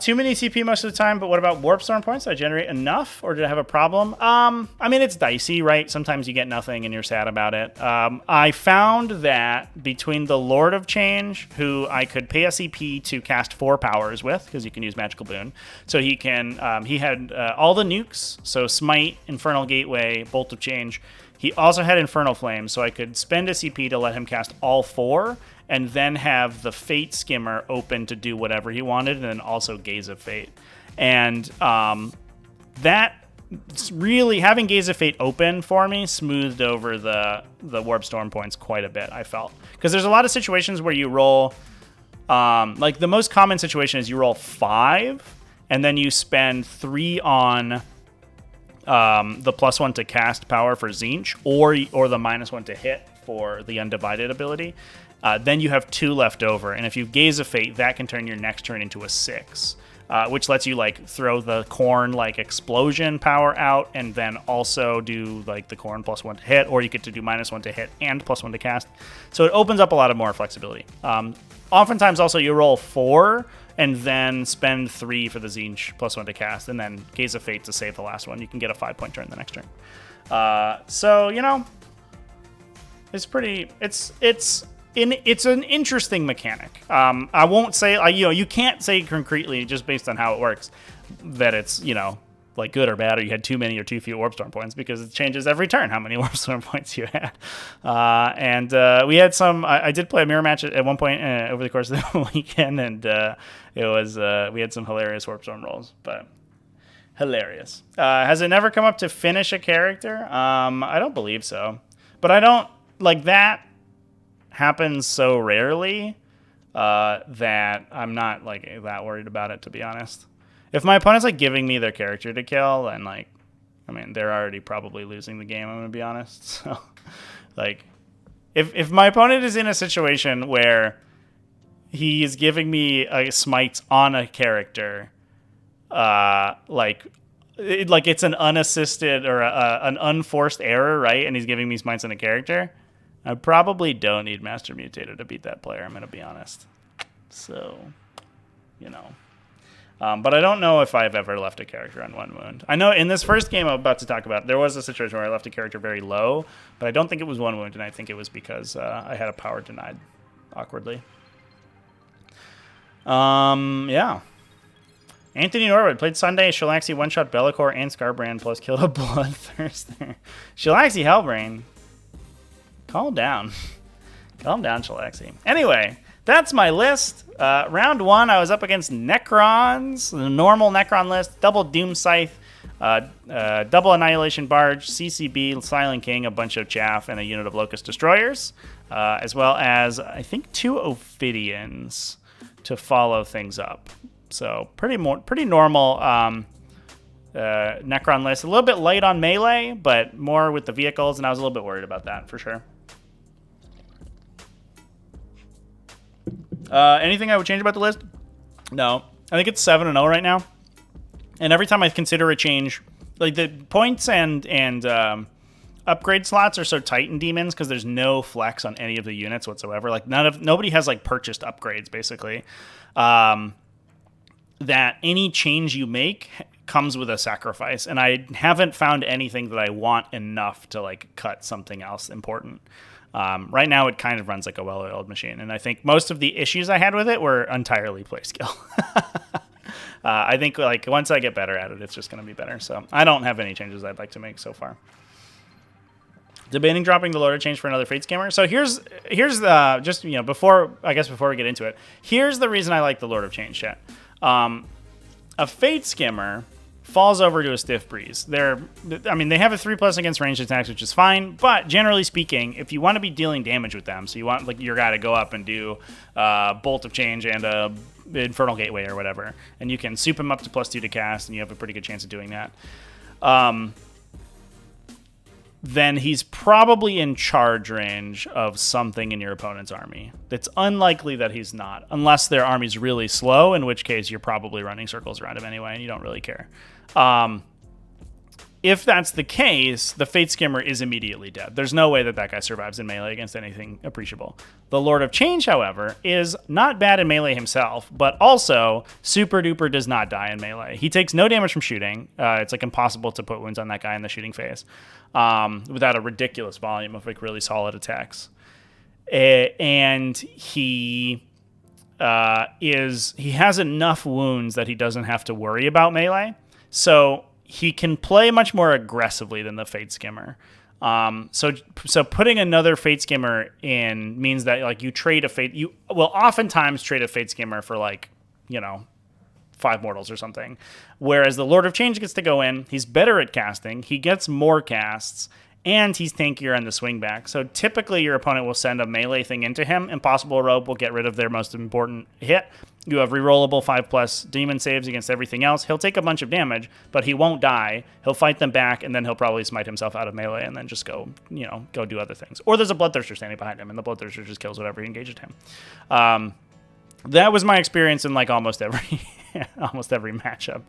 Too many CP most of the time, but what about Warp Storm points? Did I generate enough, or did I have a problem? I mean, it's dicey, right? Sometimes you get nothing and you're sad about it. I found that between the Lord of Change, who I could pay a CP to cast 4 powers with, because you can use Magical Boon. So he had all the nukes, so Smite, Infernal Gateway, Bolt of Change. He also had Infernal Flame, so I could spend a CP to let him cast all 4, and then have the Fate Skimmer open to do whatever he wanted, and then also Gaze of Fate. And that really, having Gaze of Fate open for me smoothed over the Warp Storm points quite a bit, I felt. Because there's a lot of situations where you roll, like the most common situation is you roll 5, and then you spend 3 on the +1 to cast power for Tzeentch, or the -1 to hit for the Undivided ability. Then you have 2 left over, and if you Gaze of Fate, that can turn your next turn into a 6, which lets you like throw the Corn like explosion power out, and then also do like the Corn +1 to hit, or you get to do -1 to hit and +1 to cast. So it opens up a lot of more flexibility. Oftentimes, also you roll 4 and then spend 3 for the Tzeentch +1 to cast, and then Gaze of Fate to save the last one. You can get a 5-point turn the next turn. So it's pretty. It's an interesting mechanic. I won't say, you can't say concretely just based on how it works that it's, like good or bad, or you had too many or too few Warp Storm points, because it changes every turn how many Warp Storm points you had. And we had some, I did play a mirror match at one point over the course of the weekend, and it was, we had some hilarious Warp Storm rolls, but hilarious. Has it never come up to finish a character? I don't believe so, but I don't, like that happens so rarely that I'm not like that worried about it, to be honest. If my opponent's like giving me their character to kill, then like, I mean, they're already probably losing the game. I'm gonna be honest. So, like, if my opponent is in a situation where he is giving me a smite on a character, like it's an unassisted or an unforced error, right? And he's giving me smites on a character, I probably don't need Master Mutator to beat that player. I'm gonna be honest. So, you know. But I don't know if I've ever left a character on 1 wound. I know in this first game I'm about to talk about, there was a situation where I left a character very low, but I don't think it was 1 wound, and I think it was because I had a power denied awkwardly. Yeah. Anthony Norwood played Sunday, Shalaxi one-shot Bellicor and Scarbrand plus killed a Bloodthirster. Shalaxi Hellbrain. Calm down. Calm down, Shalaxi. Anyway, that's my list. Round 1, I was up against Necrons, the normal Necron list, double Doom Scythe, double Annihilation Barge, CCB, Silent King, a bunch of chaff, and a unit of Locust Destroyers, as well as, I think, 2 Ophidians to follow things up. So pretty normal Necron list. A little bit light on melee, but more with the vehicles, and I was a little bit worried about that for sure. Anything I would change about the list? No. I think it's 7-0 right now. And every time I consider a change, like the points and upgrade slots are so tight in Demons because there's no flex on any of the units whatsoever. Like nobody has like purchased upgrades basically. That any change you make comes with a sacrifice, and I haven't found anything that I want enough to like cut something else important. Right now, it kind of runs like a well-oiled machine, and I think most of the issues I had with it were entirely play skill. I think like once I get better at it, it's just going to be better. So I don't have any changes I'd like to make so far. Debating dropping the Lord of Change for another Fate Skimmer. So here's just before we get into it, here's the reason I like the Lord of Change, chat. A Fate Skimmer falls over to a Stiff Breeze. They have a 3+ against ranged attacks, which is fine, but generally speaking, if you want to be dealing damage with them, so you want like your guy to go up and do Bolt of Change and a Infernal Gateway or whatever, and you can soup him up to +2 to cast, and you have a pretty good chance of doing that. Then he's probably in charge range of something in your opponent's army. It's unlikely that he's not, unless their army's really slow, in which case you're probably running circles around him anyway, and you don't really care. If that's the case, the Fate Skimmer is immediately dead. There's no way that guy survives in melee against anything appreciable. The Lord of Change, however, is not bad in melee himself, but also super duper does not die in melee. He takes no damage from shooting. It's like impossible to put wounds on that guy in the shooting phase without a ridiculous volume of like really solid attacks. And he has enough wounds that he doesn't have to worry about melee. So he can play much more aggressively than the Fate Skimmer. So putting another Fate Skimmer in means that like you will oftentimes trade a Fate Skimmer for 5 mortals or something. Whereas the Lord of Change gets to go in, he's better at casting, he gets more casts, and he's tankier on the swing back. So typically your opponent will send a melee thing into him. Impossible Robe will get rid of their most important hit. You have rerollable 5+ demon saves against everything else. He'll take a bunch of damage, but he won't die. He'll fight them back, and then he'll probably smite himself out of melee and then just go do other things. Or there's a Bloodthirster standing behind him, and the Bloodthirster just kills whatever he engages him. That was my experience in like almost every matchup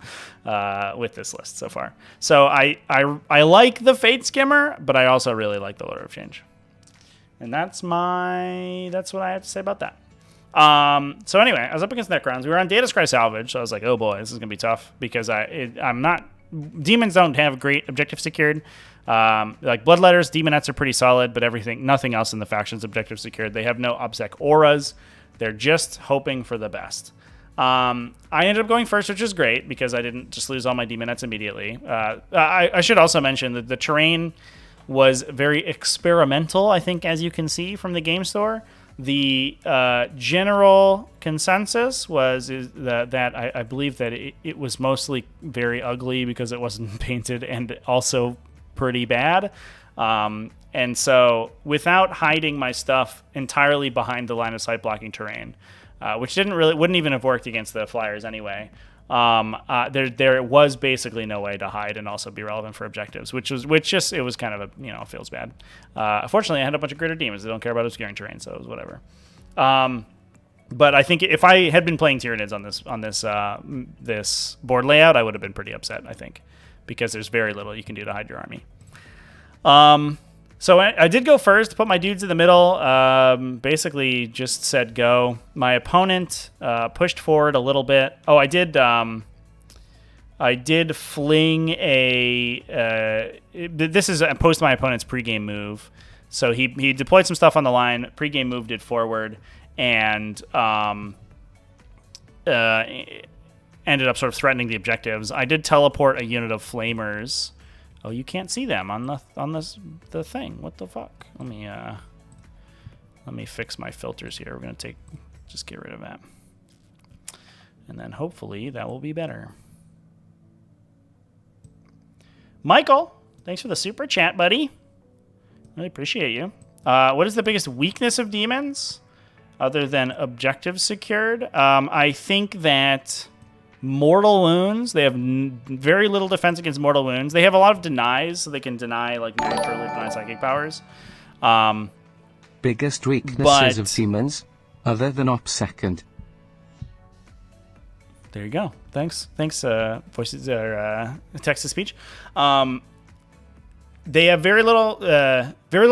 with this list so far. So I like the Fate Skimmer, but I also really like the Lord of Change. And that's what I have to say about that. So anyway, I was up against Necrons. We were on Data Scry Salvage, so I was like, oh boy, this is gonna be tough because Demons don't have great objective secured. Like Bloodletters, Demonettes are pretty solid, but nothing else in the faction's objective secured. They have no OBSEC auras. They're just hoping for the best. I ended up going first, which is great because I didn't just lose all my Demonettes immediately. I should also mention that the terrain was very experimental, I think, as you can see from the game store. The general consensus was that I believe that it was mostly very ugly because it wasn't painted and also pretty bad. And so without hiding my stuff entirely behind the line of sight blocking terrain, which wouldn't even have worked against the Flyers anyway, There was basically no way to hide and also be relevant for objectives, which it was kind of it feels bad. Fortunately, I had a bunch of greater demons that don't care about obscuring terrain, so it was whatever. But I think if I had been playing Tyranids on this board layout, I would have been pretty upset, I think, because there's very little you can do to hide your army. So I did go first, put my dudes in the middle, basically just said go. My opponent pushed forward a little bit. Oh, I did fling this is post my opponent's pregame move. So he deployed some stuff on the line, pregame moved it forward, and ended up sort of threatening the objectives. I did teleport a unit of flamers. Oh, you can't see them on the thing. What the fuck? Let me fix my filters here. We're gonna just get rid of that, and then hopefully that will be better. Michael, thanks for the super chat, buddy. Really appreciate you. What is the biggest weakness of demons, other than objectives secured? I think that mortal wounds. They have very little defense against mortal wounds. They have a lot of denies, so they can deny, like, naturally deny psychic powers. Biggest weaknesses of demons, other than op second. There you go. Thanks, voices or text to speech. They have very little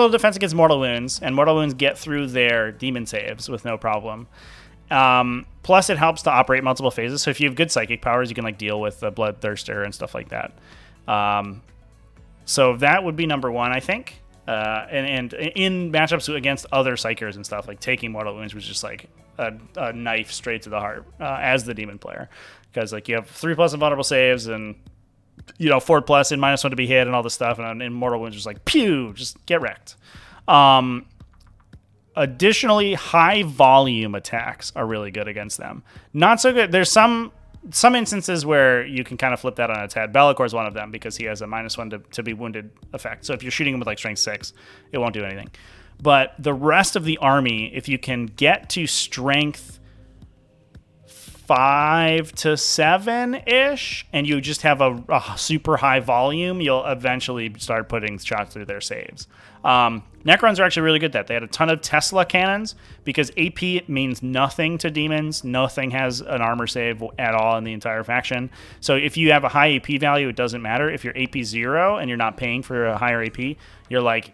defense against mortal wounds, and mortal wounds get through their demon saves with no problem. Plus, it helps to operate multiple phases. So if you have good psychic powers, you can like deal with the Bloodthirster and stuff like that. So that would be number one, I think. And in matchups against other psychers and stuff, like taking mortal wounds was just like a knife straight to the heart as the demon player, because like you have 3+ invulnerable saves and 4+ and -1 to be hit and all this stuff, and mortal wounds just like pew, just get wrecked. Additionally, high volume attacks are really good against them. Not so good. There's some instances where you can kind of flip that on its head. Be'lakor is one of them because he has a -1 to be wounded effect. So if you're shooting him with like strength 6, it won't do anything. But the rest of the army, if you can get to strength 5 to 7-ish, and you just have a super high volume, you'll eventually start putting shots through their saves. Necrons are actually really good at that. They had a ton of Tesla cannons because AP means nothing to demons. Nothing has an armor save at all in the entire faction. So if you have a high AP value, it doesn't matter. If you're AP 0 and you're not paying for a higher AP, you're like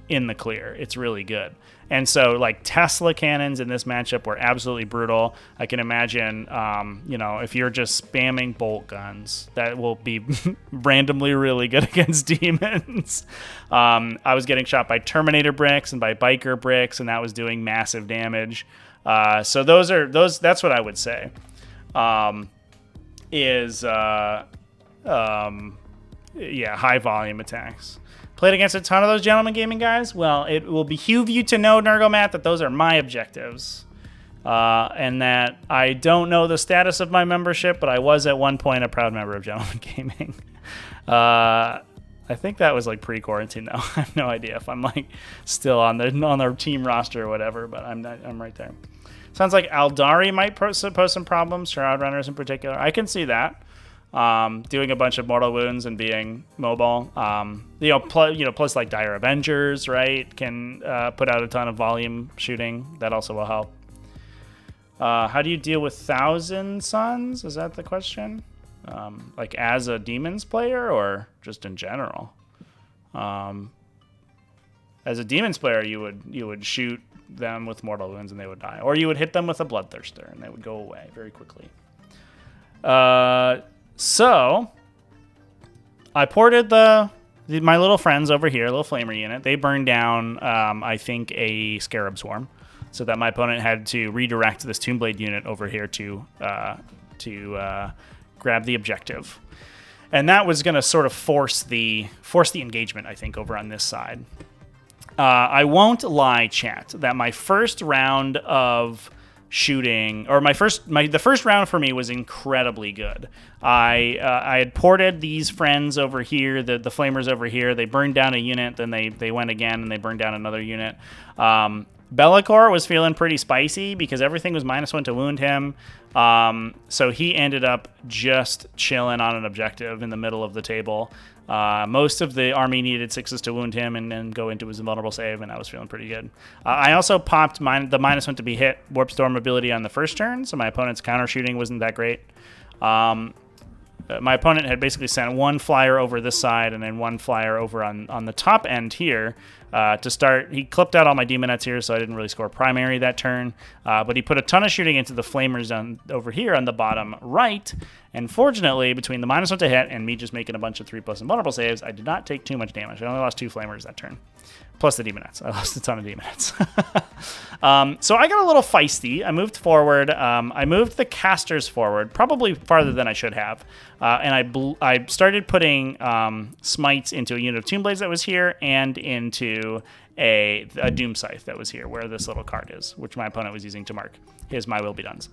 in the clear. It's really good. And so, like, Tesla cannons in this matchup were absolutely brutal. I can imagine, if you're just spamming bolt guns, that will be randomly really good against demons. I was getting shot by Terminator bricks and by Biker bricks, and that was doing massive damage. So that's what I would say. High volume attacks. Played against a ton of those Gentleman Gaming guys. Well, it will behoove you to know, Nergomat, that those are my objectives. And that I don't know the status of my membership, but I was at one point a proud member of Gentleman Gaming. I think that was like pre-quarantine, though. I have no idea if I'm like still on their team roster or whatever, but I'm right there. Sounds like Aldari might pose some problems, Shroud Runners in particular. I can see that. Doing a bunch of mortal wounds and being mobile. Plus like Dire Avengers, right, can put out a ton of volume shooting. That also will help. How do you deal with Thousand Suns? Is that the question? Like as a Demons player or just in general? As a Demons player, you would shoot them with mortal wounds and they would die, or you would hit them with a Bloodthirster and they would go away very quickly. So I ported my little friends over here, little flamer unit. They burned down, I think, a Scarab Swarm, so that my opponent had to redirect this Tombblade unit over here to grab the objective, and that was going to sort of force the engagement, I think, over on this side. I won't lie, chat, that my first round of shooting, or the first round for me was incredibly good. I had ported these friends over here, the flamers over here. They burned down a unit, then they went again and they burned down another unit. Bellicor was feeling pretty spicy because everything was -1 to wound him. So he ended up just chilling on an objective in the middle of the table. Most of the army needed 6s to wound him and then go into his invulnerable save, and I was feeling pretty good. I also popped the -1 to be hit Warp Storm ability on the first turn, so my opponent's counter shooting wasn't that great. My opponent had basically sent one flyer over this side and then one flyer over on the top end here to start. He clipped out all my Demonettes here, so I didn't really score primary that turn. But he put a ton of shooting into the Flamers over here on the bottom right. And fortunately, between the -1 to hit and me just making a bunch of 3+ invulnerable saves, I did not take too much damage. I only lost 2 Flamers that turn. Plus the Demonettes. I lost a ton of Demonettes. So I got a little feisty. I moved forward. I moved the casters forward, probably farther than I should have. And I started putting smites into a unit of Tomb Blades that was here and into a Doom Scythe that was here, where this little card is, which my opponent was using to mark his My Will Be Dones.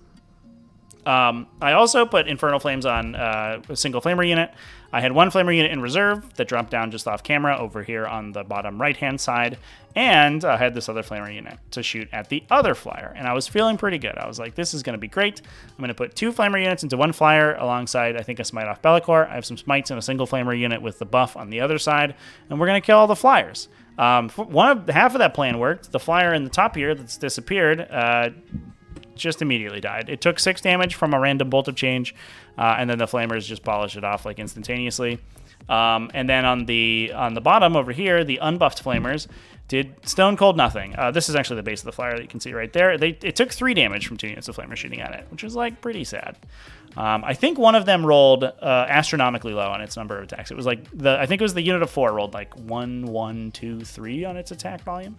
I also put Infernal Flames on a single Flamer unit. I had one Flamer unit in reserve that dropped down just off camera over here on the bottom right-hand side, and I had this other Flamer unit to shoot at the other flyer, and I was feeling pretty good. I was like, this is going to be great. I'm going to put 2 Flamer units into one flyer alongside, I think, a Smite off Bellicor. I have some Smites in a single Flamer unit with the buff on the other side, and we're going to kill all the flyers. Half of that plan worked. The flyer in the top here that's disappeared just immediately died. It took 6 damage from a random bolt of change, and then the Flamers just polished it off like instantaneously. And then on the bottom over here, the unbuffed Flamers did stone cold nothing. This is actually the base of the flyer that you can see right there. It took 3 damage from 2 units of Flamers shooting at it, which is like pretty sad. I think one of them rolled astronomically low on its number of attacks. It was like I think it was the unit of 4 rolled like 1, 1, 2, 3 on its attack volume.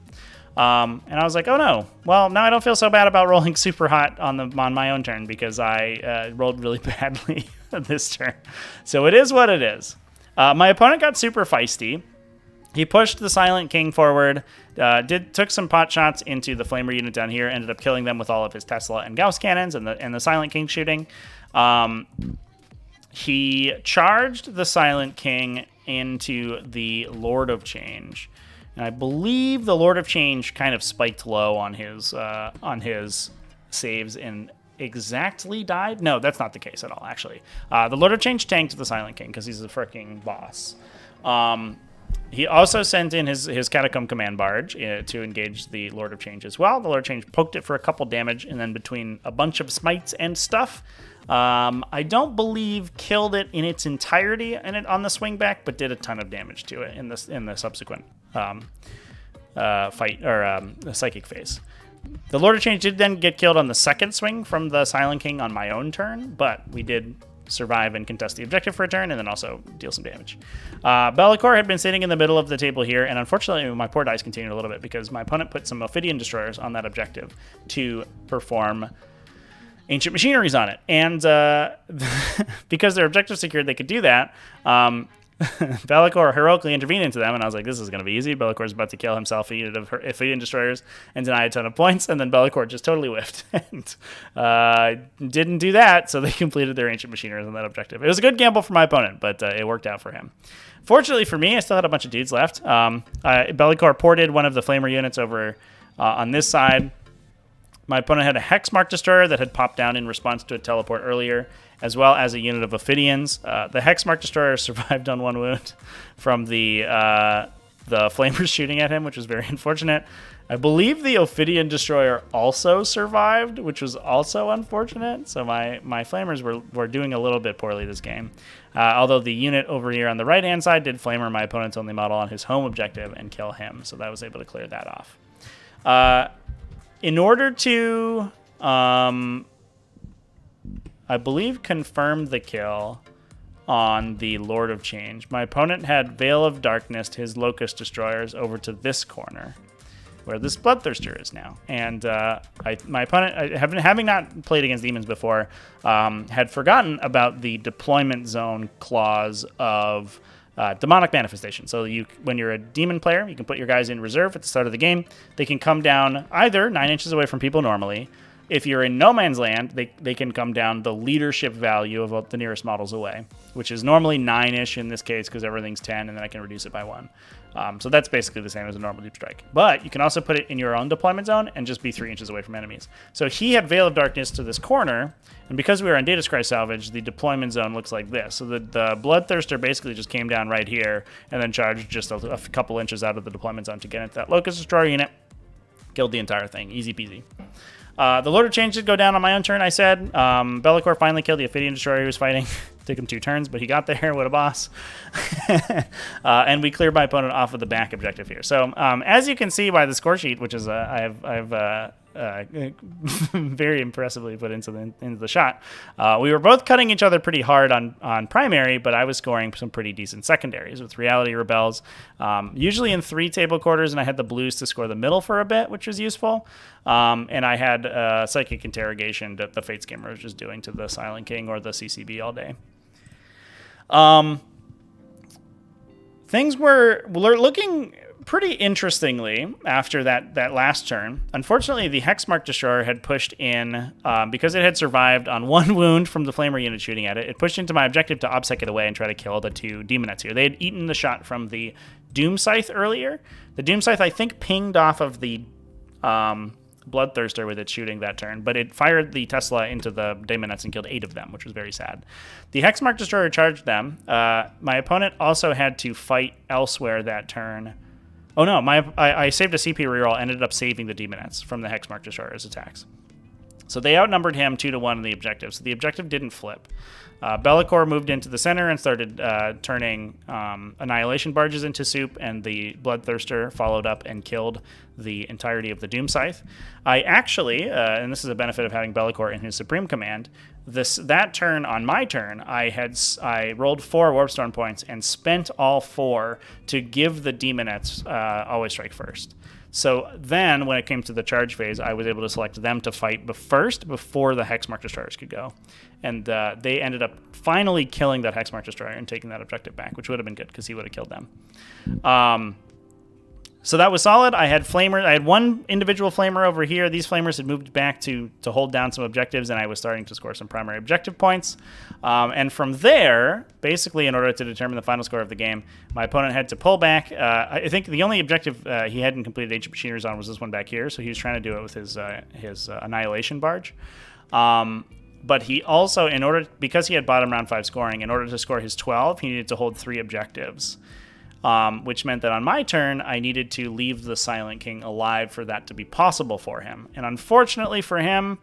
And I was like, oh no. Well, now I don't feel so bad about rolling super hot on my own turn because I rolled really badly this turn. So it is what it is. My opponent got super feisty. He pushed the Silent King forward, took some pot shots into the Flamer unit down here, ended up killing them with all of his Tesla and Gauss cannons and the Silent King shooting. He charged the Silent King into the Lord of Change. And I believe the Lord of Change kind of spiked low on his saves and exactly died. No, that's not the case at all, actually. The Lord of Change tanked the Silent King because he's a freaking boss. He also sent in his Catacomb Command Barge to engage the Lord of Change as well. The Lord of Change poked it for a couple damage, and then between a bunch of smites and stuff, I don't believe killed it in its entirety on the swing back, but did a ton of damage to it in the subsequent fight or psychic phase. The Lord of Change did then get killed on the second swing from the Silent King on my own turn, but we did survive and contest the objective for a turn and then also deal some damage. Bellicor had been sitting in the middle of the table here, and unfortunately my poor dice continued a little bit because my opponent put some Ophidian Destroyers on that objective to perform ancient machineries on it. And because their objective secured, they could do that. Bellicor heroically intervened into them, and I was like, this is going to be easy. Bellicor's about to kill himself a unit of Ophidian Destroyers and deny a ton of points, and then Bellicor just totally whiffed and didn't do that, so they completed their ancient machineries on that objective. It was a good gamble for my opponent, but it worked out for him. Fortunately for me, I still had a bunch of dudes left. Bellicor ported one of the Flamer units over on this side. My opponent had a Hexmark Destroyer that had popped down in response to a teleport earlier, as well as a unit of Ophidians. The Hexmark Destroyer survived on 1 wound from the Flamers shooting at him, which was very unfortunate. I believe the Ophidian Destroyer also survived, which was also unfortunate. So my Flamers were doing a little bit poorly this game. Although the unit over here on the right-hand side did Flamer my opponent's only model on his home objective and kill him. So that was able to clear that off. In order to, I believe, confirm the kill on the Lord of Change, my opponent had Veil of Darkness, his Locust Destroyers, over to this corner, where this Bloodthirster is now. And my opponent, having not played against demons before, had forgotten about the deployment zone clause of demonic manifestation. So when you're a demon player, you can put your guys in reserve at the start of the game. They can come down either 9 inches away from people normally, If you're in no man's land, they can come down the leadership value of the nearest models away, which is normally 9-ish in this case because everything's 10, and then I can reduce it by 1. So that's basically the same as a normal deep strike. But you can also put it in your own deployment zone and just be 3 inches away from enemies. So he had Veil of Darkness to this corner, and because we were on Data Scry Salvage, the deployment zone looks like this. So the Bloodthirster basically just came down right here and then charged just a couple inches out of the deployment zone to get into that Locust Destroyer unit. Killed the entire thing. Easy peasy. The Lord of Change did go down on my own turn, I said. Bellicor finally killed the Ophidian Destroyer he was fighting. Took him 2 turns, but he got there. What a boss. And we cleared my opponent off of the back objective here. So as you can see by the score sheet, which is I've very impressively put into the shot, we were both cutting each other pretty hard on primary, but I was scoring some pretty decent secondaries with Reality Rebels, usually in 3 table quarters, and I had the blues to score the middle for a bit, which was useful. And I had Psychic Interrogation that the Fate Skimmer was just doing to the Silent King or the CCB all day. Things were looking pretty interestingly after that last turn. Unfortunately, the Hexmark Destroyer had pushed in, because it had survived on 1 wound from the Flamer unit shooting at it, it pushed into my objective to OBSEC it away and try to kill the 2 Daemonids here. They had eaten the shot from the Doom Scythe earlier. The Doom Scythe, I think, pinged off of the Bloodthirster with it shooting that turn, but it fired the Tesla into the Daemonids and killed 8 of them, which was very sad. The Hexmark Destroyer charged them. My opponent also had to fight elsewhere that turn. Oh no, I saved a CP reroll, ended up saving the Daemonids from the Hexmark Destroyer's attacks. So they outnumbered him 2-1 in the objective, so the objective didn't flip. Bellicor moved into the center and started turning Annihilation Barges into soup, and the Bloodthirster followed up and killed the entirety of the Doom Scythe. I actually, and this is a benefit of having Bellicor in his Supreme Command, that turn on my turn, I rolled 4 Warpstorm points and spent all 4 to give the Daemonids Always Strike First. So then, when it came to the charge phase, I was able to select them to fight first before the Hexmark Destroyers could go. And they ended up finally killing that Hexmark Destroyer and taking that objective back, which would have been good because he would have killed them. So that was solid. I had Flamers. I had 1 individual Flamer over here. These Flamers had moved back to hold down some objectives, and I was starting to score some primary objective points. And from there, basically, in order to determine the final score of the game, my opponent had to pull back. I think the only objective he hadn't completed Ancient Machineers on was this one back here, so he was trying to do it with his Annihilation Barge. But he also, because he had bottom round 5 scoring, in order to score his 12, he needed to hold 3 objectives. Which meant that on my turn, I needed to leave the Silent King alive for that to be possible for him. And unfortunately for him,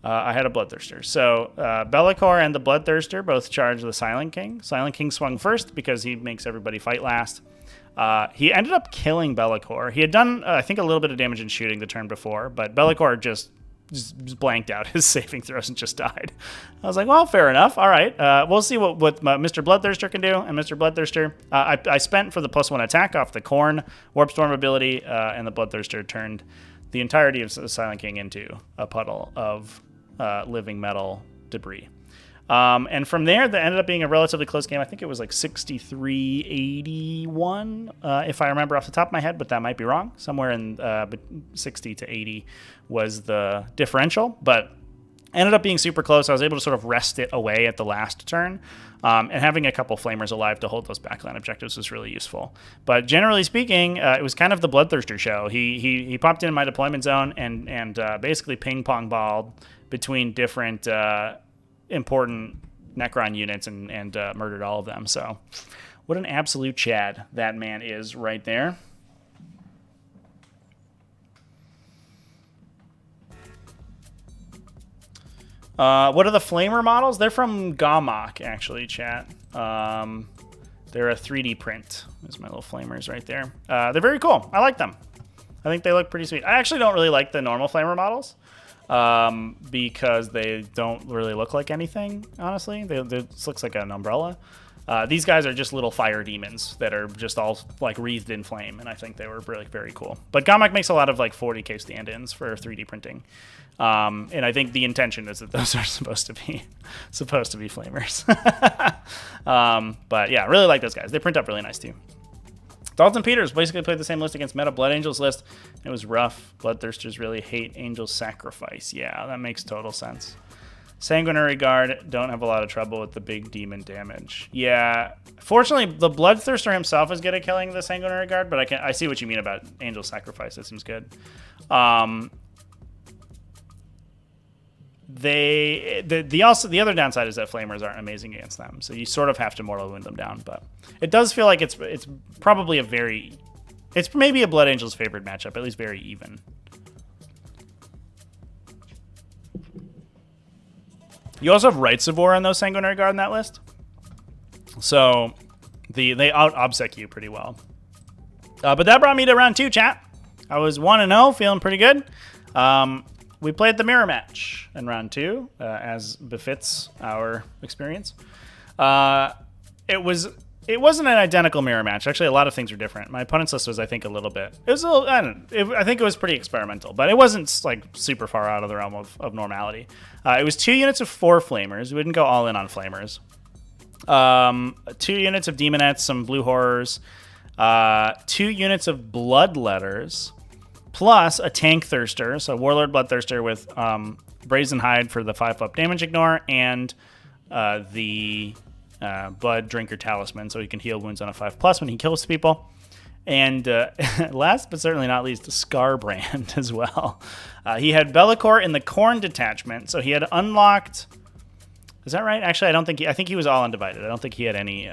I had a Bloodthirster. So Bellicor and the Bloodthirster both charged the Silent King. Silent King swung first because he makes everybody fight last. He ended up killing Bellicor. He had done, I think, a little bit of damage in shooting the turn before, but Bellicor just blanked out his saving throws and just died. I was like, well, fair enough. All right. We'll see what Mr. Bloodthirster can do. And Mr. Bloodthirster, I spent for the +1 attack off the Khorne Warpstorm ability, and the Bloodthirster turned the entirety of the Silent King into a puddle of living metal debris. And from there, that ended up being a relatively close game. I think it was like 63-81, if I remember off the top of my head, but that might be wrong. Somewhere in 60 to 80 was the differential, but ended up being super close. I was able to sort of wrest it away at the last turn, and having a couple Flamers alive to hold those backline objectives was really useful. But generally speaking, it was kind of the Bloodthirster show. He popped in my deployment zone and basically ping-pong balled between different important Necron units and murdered all of them. So what an absolute Chad that man is right there. What are the Flamer models? They're from Gamok, actually, chat. They're a 3D print. There's my little Flamers right there. They're very cool. I like them. I think they look pretty sweet. I actually don't really like the normal Flamer models, because they don't really look like anything, honestly. This looks like an umbrella. These guys are just little fire demons that are just all like wreathed in flame, and I think they were really very cool. But Gamok makes a lot of like 40K stand-ins for 3D printing, and I think the intention is that those are supposed to be Flamers. But yeah, really like those guys. They print up really nice too. Dalton Peters basically played the same list against Meta Blood Angels list. It was rough. Bloodthirsters really hate Angel Sacrifice. Yeah, that makes total sense. Sanguinary Guard don't have a lot of trouble with the big demon damage. Yeah, fortunately, the Bloodthirster himself is good at killing the Sanguinary Guard, but I see what you mean about Angel Sacrifice. That seems good. The other downside is that Flamers aren't amazing against them, so you sort of have to mortal wound them down. But it does feel like it's probably it's maybe a Blood Angel's favorite matchup, at least very even. You also have Rites of War on those Sanguinary Guard in that list. So they out-obsec you pretty well. But that brought me to round 2, chat. I was 1-0, feeling pretty good. We played the mirror match in round 2, as befits our experience. It wasn't an identical mirror match. Actually, a lot of things were different. My opponent's list was, I think, I think it was pretty experimental, but it wasn't like super far out of the realm of normality. It was 2 units of 4 Flamers. We didn't go all in on Flamers. 2 units of Demonettes, some Blue Horrors, 2 units of Bloodletters, plus a Tank Thirster, so Warlord Bloodthirster with Brazen Hide for the 5+ damage ignore, and the Blood Drinker Talisman, so he can heal wounds on a 5+ when he kills people. And last but certainly not least, Scarbrand as well. He had Bellicor in the Khorne detachment, so he had unlocked... Is that right? Actually, I think he was all undivided. I don't think he had any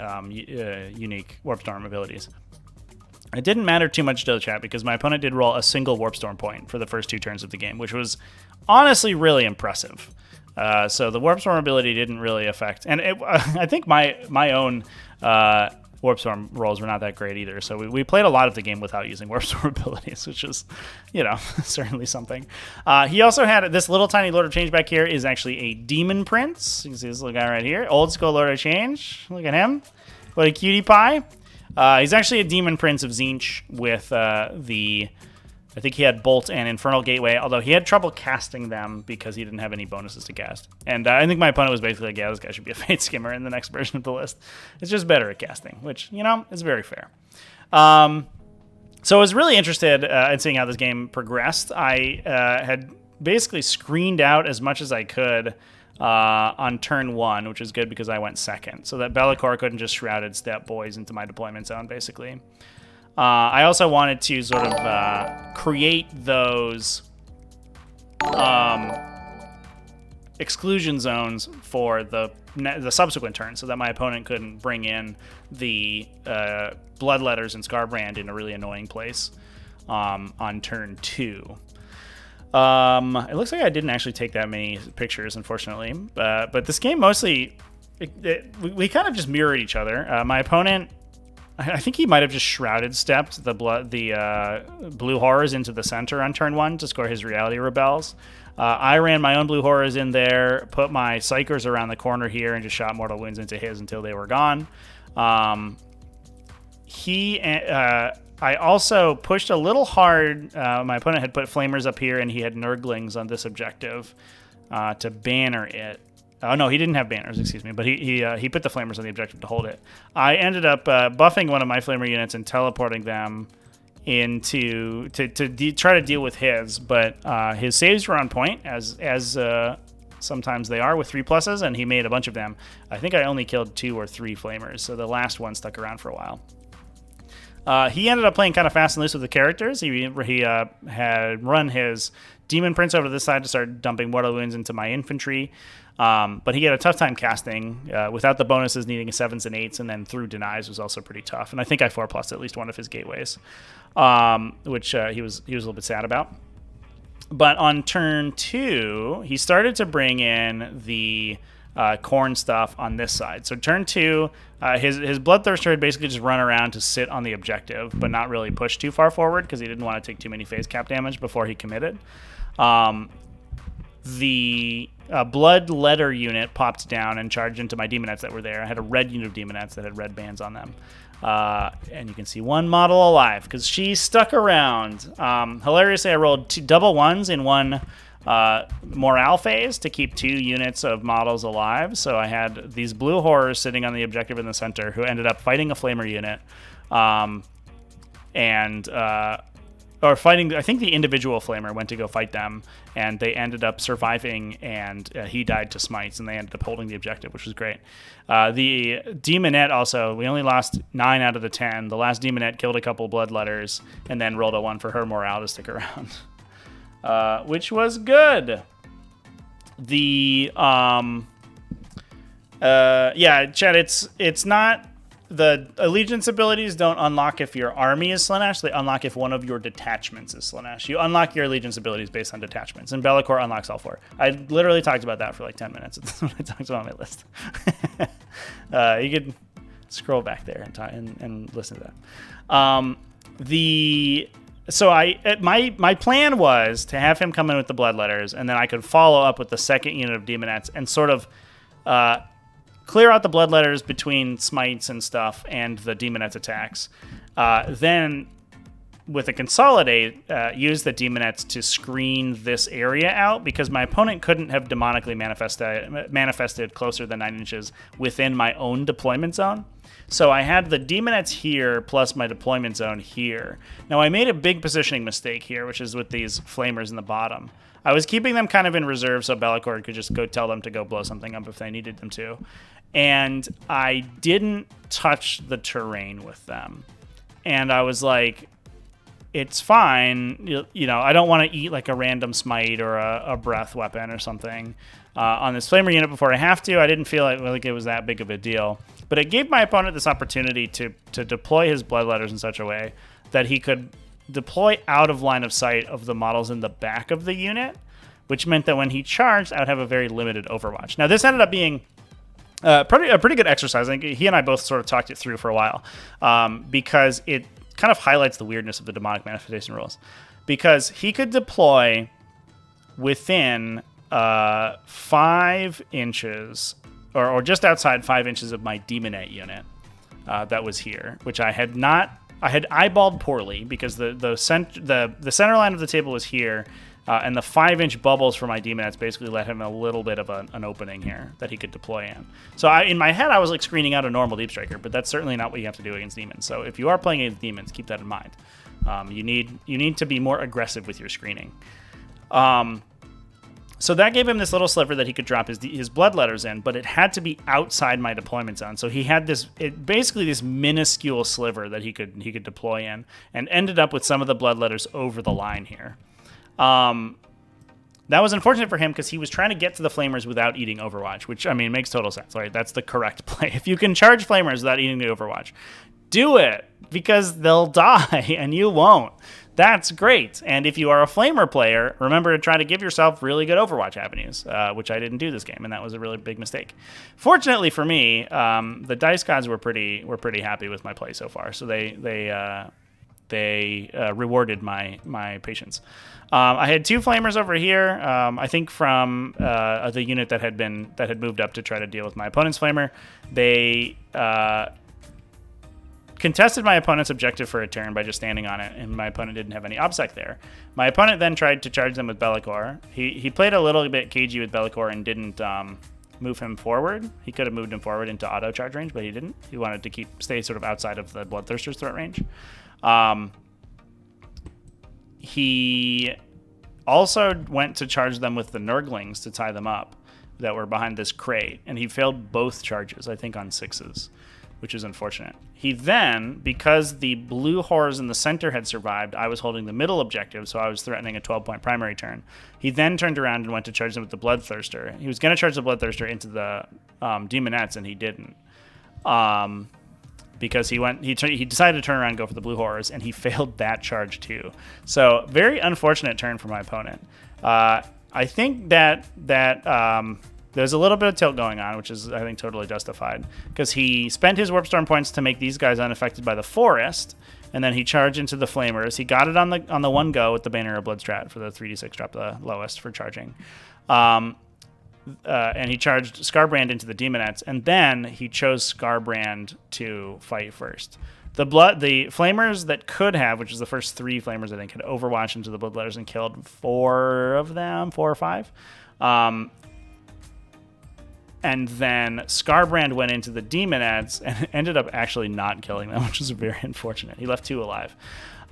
unique Warp Storm abilities. It didn't matter too much to the chat because my opponent did roll a single Warp Storm point for the first 2 turns of the game, which was honestly really impressive. So the Warp Storm ability didn't really affect, and I think my own Warp Storm rolls were not that great either. So we played a lot of the game without using Warp Storm abilities, which is, certainly something. He also had this little tiny Lord of Change back here is actually a Demon Prince. You can see this little guy right here, old school Lord of Change. Look at him, what a cutie pie. He's actually a Demon Prince of Tzeentch with I think he had Bolt and Infernal Gateway, although he had trouble casting them because he didn't have any bonuses to cast. And I think my opponent was basically like, yeah, this guy should be a Fate Skimmer in the next version of the list. It's just better at casting, which, is very fair. So I was really interested in seeing how this game progressed. I had basically screened out as much as I could on turn 1, which is good because I went second, so that Bellicor couldn't just Shrouded Step boys into my deployment zone, basically. I also wanted to sort of create those exclusion zones for the subsequent turn so that my opponent couldn't bring in the Bloodletters and Scarbrand in a really annoying place on turn 2. It looks like I didn't actually take that many pictures, unfortunately. But this game mostly, we kind of just mirrored each other. My opponent, I think he might have just Shrouded Stepped the Blue Horrors into the center on turn 1 to score his Reality Rebels. I ran my own Blue Horrors in there, put my Psychers around the corner here, and just shot Mortal Wounds into his until they were gone. I also pushed a little hard. My opponent had put Flamers up here, and he had Nurglings on this objective to banner it. Oh, no, he didn't have banners, excuse me, but he put the Flamers on the objective to hold it. I ended up buffing one of my Flamer units and teleporting them into to try to deal with his, but his saves were on point, as sometimes they are with 3+, and he made a bunch of them. I think I only killed 2 or 3 Flamers, so the last one stuck around for a while. He ended up playing kind of fast and loose with the characters. He had run his Demon Prince over to this side to start dumping Mortal Wounds into my infantry. But he had a tough time casting without the bonuses, needing 7s and 8s, and then through denies was also pretty tough. And I think I 4+'d at least one of his gateways, which he was a little bit sad about. But on turn 2, he started to bring in the Khorne stuff on this side. So turn 2, his Bloodthirster had basically just run around to sit on the objective, but not really push too far forward because he didn't want to take too many phase cap damage before he committed. The Blood Letter unit popped down and charged into my Demonettes that were there. I had a red unit of Demonettes that had red bands on them. And you can see one model alive because she stuck around. Hilariously, I rolled 2 double 1s in one morale phase to keep 2 units of models alive. So I had these Blue Horrors sitting on the objective in the center who ended up fighting a Flamer unit. and or fighting. I think the individual flamer went to go fight them, and they ended up surviving, and he died to smites, and they ended up holding the objective, which was great. The Demonette also, we only lost 9 out of the 10. The last Demonette killed a couple Bloodletters, and then rolled a 1 for her morale to stick around, which was good. The yeah, Chad, it's not. The allegiance abilities don't unlock if your army is Slaanesh. They unlock if one of your detachments is Slaanesh. You unlock your allegiance abilities based on detachments, and Bellicor unlocks all 4. I literally talked about that for like 10 minutes. That's what I talked about on my list. You could scroll back there and listen to that. My plan was to have him come in with the Bloodletters, and then I could follow up with the second unit of Demonettes and sort of clear out the Bloodletters between smites and stuff and the Demonette attacks. Then, with a Consolidate, use the Demonettes to screen this area out, because my opponent couldn't have demonically manifested closer than 9 inches within my own deployment zone. So I had the Demonettes here plus my deployment zone here. Now, I made a big positioning mistake here, which is with these Flamers in the bottom. I was keeping them kind of in reserve so Bellicor could just go tell them to go blow something up if they needed them to. And I didn't touch the terrain with them. And I was like, it's fine. You know, I don't want to eat like a random smite or a breath weapon or something on this Flamer unit before I have to. I didn't feel like it was that big of a deal. But it gave my opponent this opportunity to deploy his Bloodletters in such a way that he could deploy out of line of sight of the models in the back of the unit, which meant that when he charged, I would have a very limited Overwatch. Now, this ended up being a pretty good exercise. I think he and I both sort of talked it through for a while, because it kind of highlights the weirdness of the demonic manifestation rules. Because he could deploy within 5 inches, or just outside 5 inches of my Demonette unit that was here, which I had eyeballed poorly, because the center line of the table was here. And the 5-inch bubbles for my Demonettes basically let him a little bit of an opening here that he could deploy in. So in my head, I was like screening out a normal Deep Striker, but that's certainly not what you have to do against Demons. So if you are playing against Demons, keep that in mind. You need to be more aggressive with your screening. So that gave him this little sliver that he could drop his Bloodletters in, but it had to be outside my deployment zone. So he had basically this minuscule sliver that he could deploy in, and ended up with some of the Bloodletters over the line here. That was unfortunate for him because he was trying to get to the Flamers without eating Overwatch, which, I mean, makes total sense, right? That's the correct play. If you can charge Flamers without eating the Overwatch, do it, because they'll die and you won't. That's great. And if you are a Flamer player, remember to try to give yourself really good Overwatch avenues, which I didn't do this game, and that was a really big mistake. Fortunately for me, the Dice Gods were pretty happy with my play so far, so they rewarded my patience. I had 2 Flamers over here, I think from the unit that had moved up to try to deal with my opponent's Flamer. They contested my opponent's objective for a turn by just standing on it, and my opponent didn't have any OBSEC there. My opponent then tried to charge them with Bellicor. He played a little bit cagey with Bellicor and didn't move him forward. He could have moved him forward into auto charge range, but he didn't. He wanted to stay sort of outside of the Bloodthirster's threat range. He also went to charge them with the Nurglings to tie them up that were behind this crate, and he failed both charges, I think on 6s, which is unfortunate. He then, because the blue horrors in the center had survived, I was holding the middle objective, so I was threatening a 12-point primary turn. He then turned around and went to charge them with the Bloodthirster. He was going to charge the Bloodthirster into the Demonettes, and he didn't. Because he decided to turn around and go for the blue horrors, and he failed that charge too. So very unfortunate turn for my opponent. I think that there's a little bit of tilt going on, which is, I think, totally justified, because he spent his Warp Storm points to make these guys unaffected by the forest, and then he charged into the Flamers. He got it on the one go with the Banner of Blood strat for the 3d6 drop, the lowest for charging. And he charged Scarbrand into the Demonettes, and then he chose Scarbrand to fight first. The Flamers that could have, which is the first 3 Flamers, I think, had Overwatch into the Bloodletters and killed 4 or 5. And then Scarbrand went into the Daemonids and ended up actually not killing them, which was very unfortunate. He left 2 alive.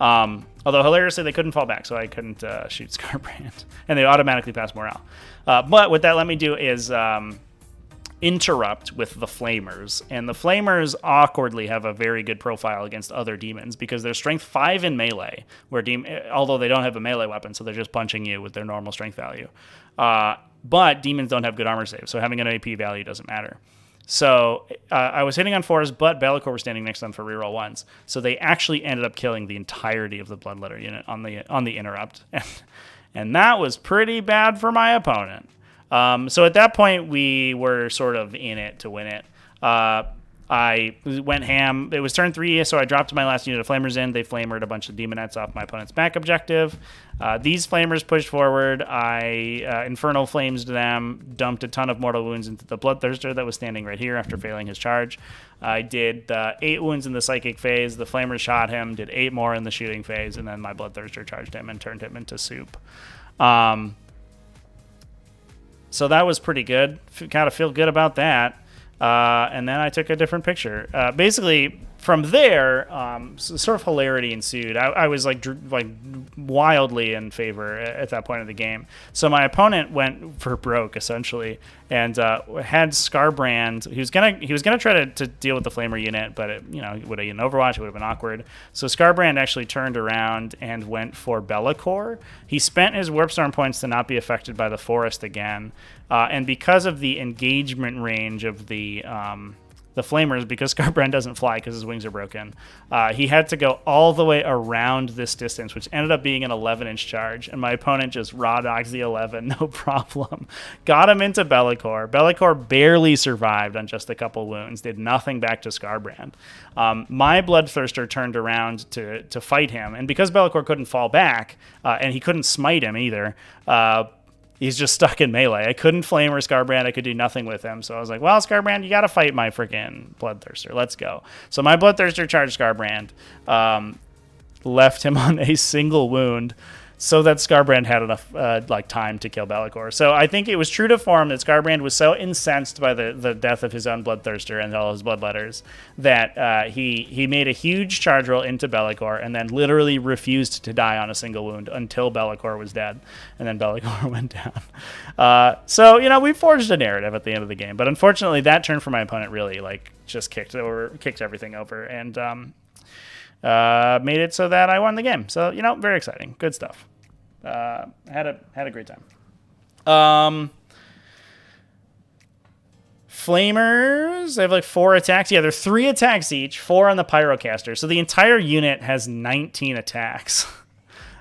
Although hilariously they couldn't fall back, so I couldn't shoot Scarbrand, and they automatically passed morale. But what that let me do is interrupt with the Flamers, and the Flamers awkwardly have a very good profile against other demons because they're strength 5 in melee, where although they don't have a melee weapon, so they're just punching you with their normal strength value. But demons don't have good armor save, so having an AP value doesn't matter. So I was hitting on 4s, but Be'lakor were standing next to them for reroll 1s. So they actually ended up killing the entirety of the Bloodletter unit on the interrupt. And that was pretty bad for my opponent. So at that point, we were sort of in it to win it. I went ham. It was turn 3, so I dropped my last unit of Flamers in. They flamered a bunch of Daemonites off my opponent's back objective. These Flamers pushed forward. I Infernal Flames them, dumped a ton of mortal wounds into the Bloodthirster that was standing right here after failing his charge. I did 8 wounds in the Psychic phase. The Flamers shot him, did 8 more in the shooting phase, and then my Bloodthirster charged him and turned him into soup. So that was pretty good. Kind of feel good about that. And then I took a different picture. Basically, from there, sort of hilarity ensued. I was like wildly in favor at that point of the game. So my opponent went for broke essentially, and had Scarbrand. He was gonna try to deal with the Flamer unit, but it would have been Overwatch. It would have been awkward. So Scarbrand actually turned around and went for Be'lakor. He spent his Warpstorm points to not be affected by the forest again, and because of the engagement range of the Flamers, because Scarbrand doesn't fly because his wings are broken, he had to go all the way around this distance, which ended up being an 11-inch charge, and my opponent just raw dogs the 11, no problem. Got him into Be'lakor. Be'lakor barely survived on just a couple wounds, did nothing back to Scarbrand. My Bloodthirster turned around to fight him, and because Be'lakor couldn't fall back, and he couldn't smite him either, he's just stuck in melee. I couldn't flame or Scarbrand. I could do nothing with him. So I was like, well, Scarbrand, you got to fight my freaking Bloodthirster. Let's go. So my Bloodthirster charged Scarbrand, left him on a single wound so that Scarbrand had enough time to kill Be'lakor. So I think it was true to form that Scarbrand was so incensed by the death of his own Bloodthirster and all his Bloodletters that he made a huge charge roll into Be'lakor and then literally refused to die on a single wound until Be'lakor was dead, and then Be'lakor went down. So we forged a narrative at the end of the game, but unfortunately that turn for my opponent really just kicked everything over and made it so that I won the game. So very exciting, good stuff. Had a great time. Flamers, they have 4 attacks. Yeah, they're 3 attacks each, 4 on the Pyrocaster. So the entire unit has 19 attacks.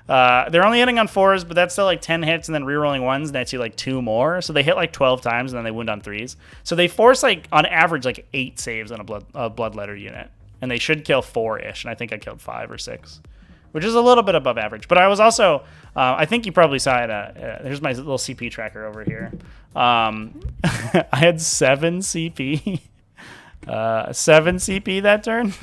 They're only hitting on 4s, but that's still 10 hits and then rerolling 1s. That's you 2 more. So they hit 12 times and then they wound on 3s. So they force on average 8 saves on a Bloodletter unit. And they should kill 4-ish, and I think I killed 5 or 6, which is a little bit above average. But I was also, I think you probably saw it, here's my little CP tracker over here. I had 7 CP. 7 CP that turn.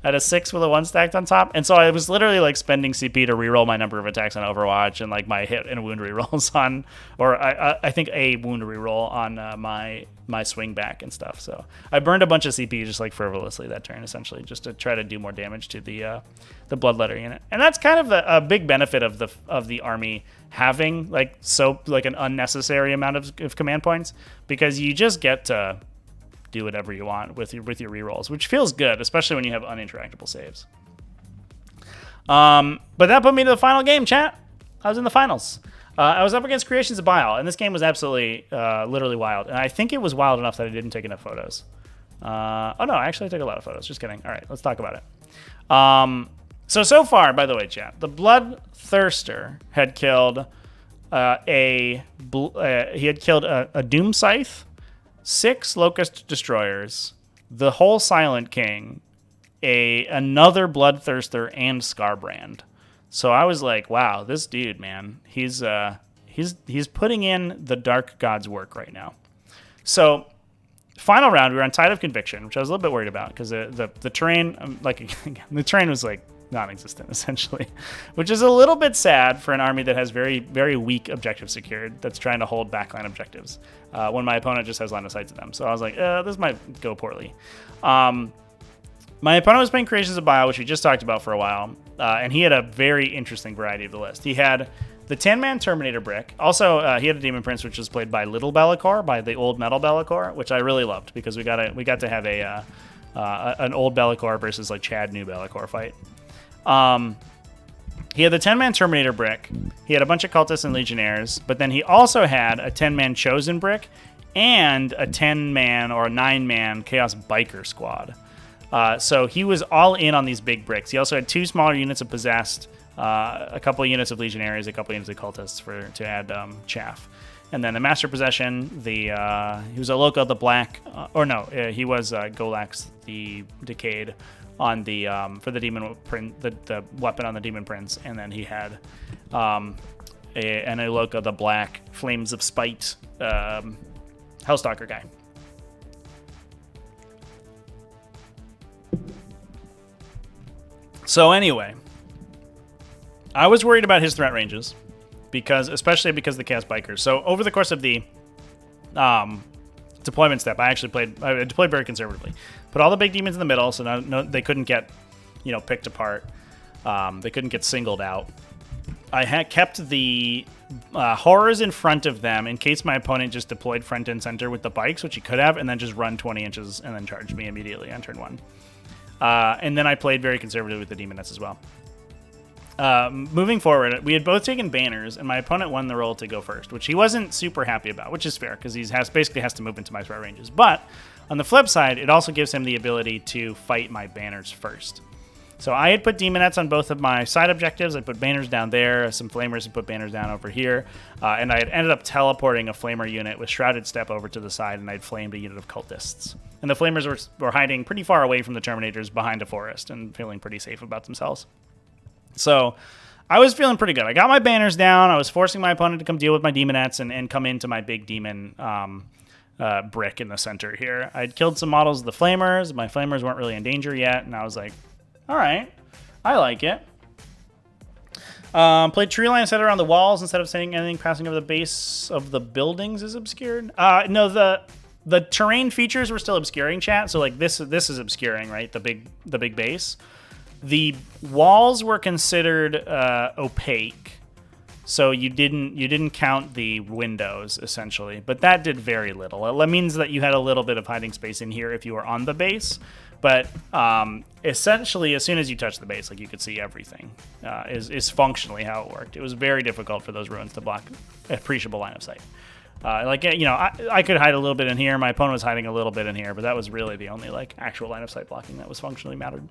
I had a 6 with a 1 stacked on top. And so I was literally spending CP to reroll my number of attacks on Overwatch and my hit and wound rerolls on, or I think a wound reroll on my swing back and stuff. So I burned a bunch of CP just frivolously that turn, essentially, just to try to do more damage to the Bloodletter unit. And that's kind of a big benefit of the army having an unnecessary amount of command points, because you just get to do whatever you want with your rerolls, which feels good, especially when you have uninteractable saves. But that put me to the final game, chat. I was in the finals. I was up against Creations of Bile, and this game was absolutely, literally wild. And I think it was wild enough that I didn't take enough photos. Oh no, actually I took a lot of photos. Just kidding. All right, let's talk about it. So far, by the way, chat, the Bloodthirster had killed a Doom Scythe, 6 Locust Destroyers, the whole Silent King, another Bloodthirster, and Scarbrand. So I was like, wow, this dude, man, he's putting in the Dark God's work right now. So final round, we were on Tide of Conviction, which I was a little bit worried about because the terrain, again, the terrain was non-existent, essentially, which is a little bit sad for an army that has very, very weak objectives secured, that's trying to hold backline objectives when my opponent just has line of sight to them. So I was like, this might go poorly. My opponent was playing Creations of Bile, which we just talked about for a while, and he had a very interesting variety of the list. He had the 10-man Terminator brick. Also, he had a Demon Prince, which was played by Little Bellicor, by the old Metal Bellicor, which I really loved because we got to have an old Bellicor versus like Chad new Bellicor fight. He had the 10-man Terminator brick. He had a bunch of cultists and legionnaires, but then he also had a 10-man Chosen brick and a 10-man or a 9-man Chaos Biker squad. So he was all in on these big bricks. He also had 2 smaller units of Possessed, a couple of units of Legionaries, a couple of units of Cultists to add chaff. And then the Master Possession, he was a Loco the Black, he was Golax the Decayed on the for the Demon Prince, the weapon on the Demon Prince, and then he had an Aloka the Black Flames of Spite Hellstalker guy. So anyway, I was worried about his threat ranges, especially because of the Chaos Bikers. So over the course of the deployment step, I deployed very conservatively. Put all the big demons in the middle, so they couldn't get, picked apart. They couldn't get singled out. I had kept the horrors in front of them in case my opponent just deployed front and center with the bikes, which he could have, and then just run 20 inches and then charged me immediately on turn 1. And then I played very conservative with the Demonettes as well. Moving forward, we had both taken banners, and my opponent won the roll to go first, which he wasn't super happy about, which is fair, because he basically has to move into my threat ranges. But on the flip side, it also gives him the ability to fight my banners first. So I had put Demonettes on both of my side objectives. I put banners down there, some Flamers, and put banners down over here. And I had ended up teleporting a Flamer unit with Shrouded Step over to the side, and I'd flamed a unit of Cultists. And the Flamers were hiding pretty far away from the Terminators behind a forest and feeling pretty safe about themselves. So I was feeling pretty good. I got my banners down. I was forcing my opponent to come deal with my Demonettes and come into my big demon brick in the center here. I'd killed some models of the Flamers. My Flamers weren't really in danger yet, and I was like, all right, I like it. Played tree line set around the walls instead of saying anything passing over the base of the buildings is obscured. No, the terrain features were still obscuring, chat. So like this is obscuring, right? The big base. The walls were considered opaque, so you didn't count the windows essentially. But that did very little. It means that you had a little bit of hiding space in here if you were on the base. But essentially, as soon as you touch the base, like you could see everything is functionally how it worked. It was very difficult for those ruins to block appreciable line of sight. I could hide a little bit in here. My opponent was hiding a little bit in here, but that was really the only like actual line of sight blocking that was functionally mattered.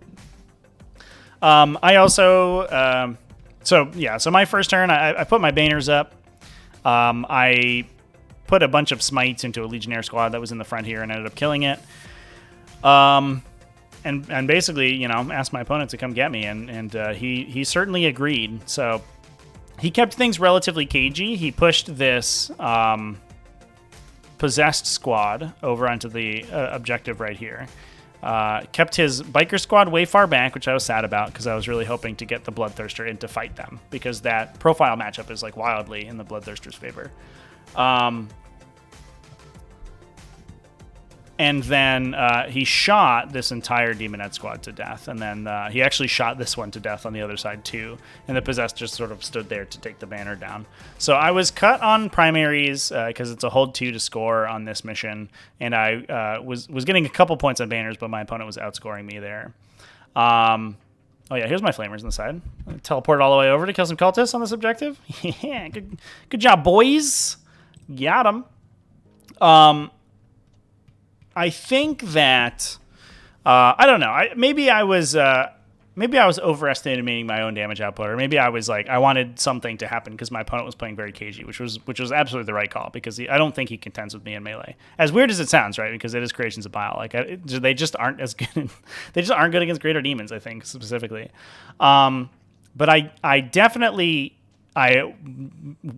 I also, so my first turn, I put my banners up. I put a bunch of smites into a Legionnaire squad that was in the front here and ended up killing it. And basically, asked my opponent to come get me, and he certainly agreed. So he kept things relatively cagey. He pushed this possessed squad over onto the objective right here. Kept his biker squad way far back, which I was sad about because I was really hoping to get the Bloodthirster in to fight them because that profile matchup is like wildly in the Bloodthirster's favor. And then he shot this entire Demonette squad to death. And then he actually shot this one to death on the other side too. And the Possessed just sort of stood there to take the banner down. So I was cut on primaries because it's a hold 2 to score on this mission. And I was getting a couple points on banners, but my opponent was outscoring me there. Oh yeah, here's my Flamers on the side. Teleport all the way over to kill some cultists on this objective. Yeah, good job, boys. Got them. I think that I don't know. Maybe I was overestimating my own damage output, or maybe I was like I wanted something to happen because my opponent was playing very cagey, which was absolutely the right call because I don't think he contends with me in melee. As weird as it sounds, right? Because it is Creations of Bile. Like they just aren't as good. They just aren't good against Greater Demons. I think specifically, but I definitely I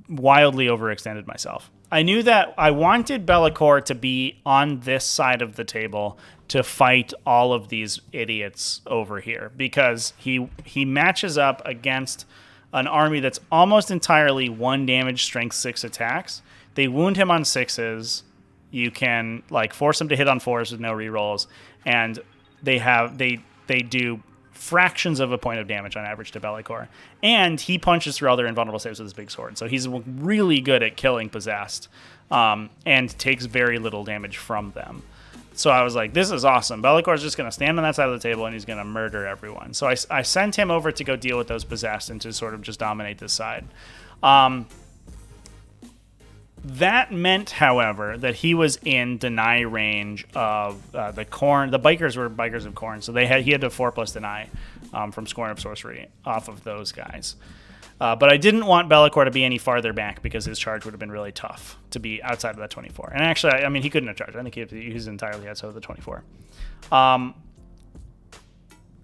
wildly overextended myself. I knew that I wanted Be'lakor to be on this side of the table to fight all of these idiots over here, because he matches up against an army that's almost entirely 1 damage, strength 6 attacks. They wound him on 6s. You can like force him to hit on 4s with no rerolls, and they do fractions of a point of damage on average to Be'lakor. And he punches through all their invulnerable saves with his big sword. So he's really good at killing possessed, and takes very little damage from them. So I was like, this is awesome. Be'lakor's just going to stand on that side of the table and he's going to murder everyone. So I sent him over to go deal with those possessed and to sort of just dominate this side. That meant, however, that he was in deny range of the Khorne. The bikers were bikers of Khorne, so he had to 4+ deny from Scorn of Sorcery off of those guys. But I didn't want Be'lakor to be any farther back because his charge would have been really tough to be outside of that 24. And actually, I mean, he couldn't have charged. I think he was entirely outside of the 24.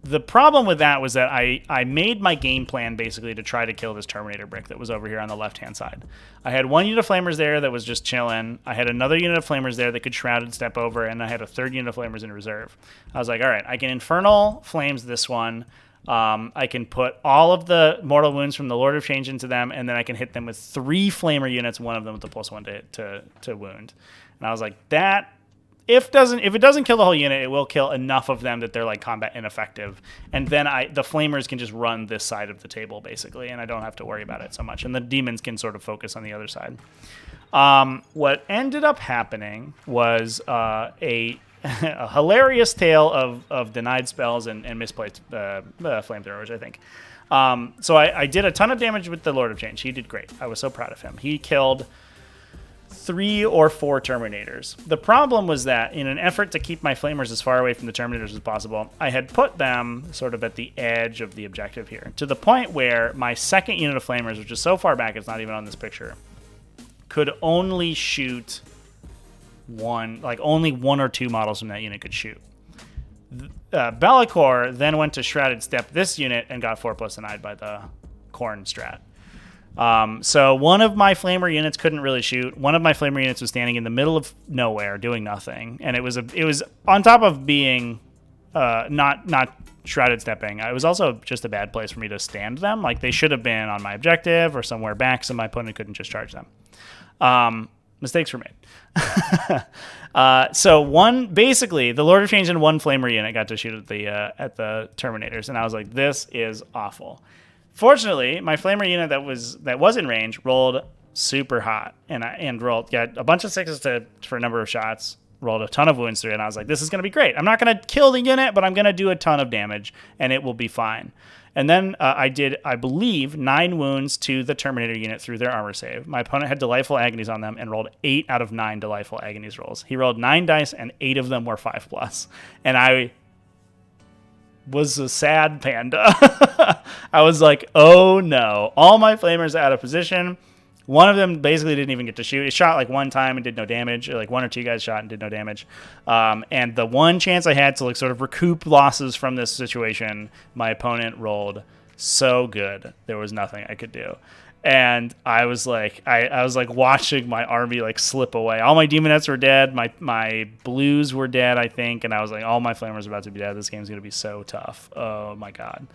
The problem with that was that I made my game plan basically to try to kill this Terminator brick that was over here on the left-hand side. I had 1 unit of Flamers there that was just chilling. I had another unit of Flamers there that could Shrouded step over, and I had a 3rd unit of Flamers in reserve. I was like, all right, I can Infernal Flames this one. I can put all of the mortal wounds from the Lord of Change into them, and then I can hit them with 3 Flamer units, one of them with the +1 to wound. And I was like, that... If it doesn't kill the whole unit, it will kill enough of them that they're like combat ineffective, and then the Flamers can just run this side of the table basically, and I don't have to worry about it so much. And the Demons can sort of focus on the other side. What ended up happening was a hilarious tale of denied spells and misplaced flamethrowers, I think. So I did a ton of damage with the Lord of Change. He did great. I was so proud of him. He killed 3 or 4 Terminators. The problem was that in an effort to keep my Flamers as far away from the Terminators as possible, I had put them sort of at the edge of the objective here, to the point where my 2nd unit of Flamers, which is so far back it's not even on this picture, could only shoot only 1 or 2 models from that unit could shoot. Be'lakor then went to Shrouded Step this unit and got 4+ denied by the Khorne strat. So one of my Flamer units couldn't really shoot. One of my Flamer units was standing in the middle of nowhere doing nothing, and it was on top of being not Shrouded stepping. It was also just a bad place for me to stand them. Like, they should have been on my objective or somewhere back, so my opponent couldn't just charge them. Mistakes were made. So basically the Lord of Change and 1 Flamer unit got to shoot at the Terminators, and I was like, this is awful. Fortunately, my Flamer unit that was in range rolled super hot, and got a bunch of 6s for a number of shots, rolled a ton of wounds through it, and I was like, this is going to be great. I'm not going to kill the unit, but I'm going to do a ton of damage, and it will be fine. And then I did, I believe, 9 wounds to the Terminator unit through their armor save. My opponent had Delightful Agonies on them and rolled 8 out of 9 Delightful Agonies rolls. He rolled 9 dice, and 8 of them were 5+. And I was a sad panda. I was like, oh no, all my Flamers out of position. One of them basically didn't even get to shoot. It shot like 1 time and did no damage. Or like 1 or 2 guys shot and did no damage. And the one chance I had to like sort of recoup losses from this situation, my opponent rolled so good. There was nothing I could do. And I was like, I was like watching my army like slip away. All my Demonettes were dead. My Blues were dead, I think. And I was like, all my Flamers are about to be dead. This game's going to be so tough. Oh my God.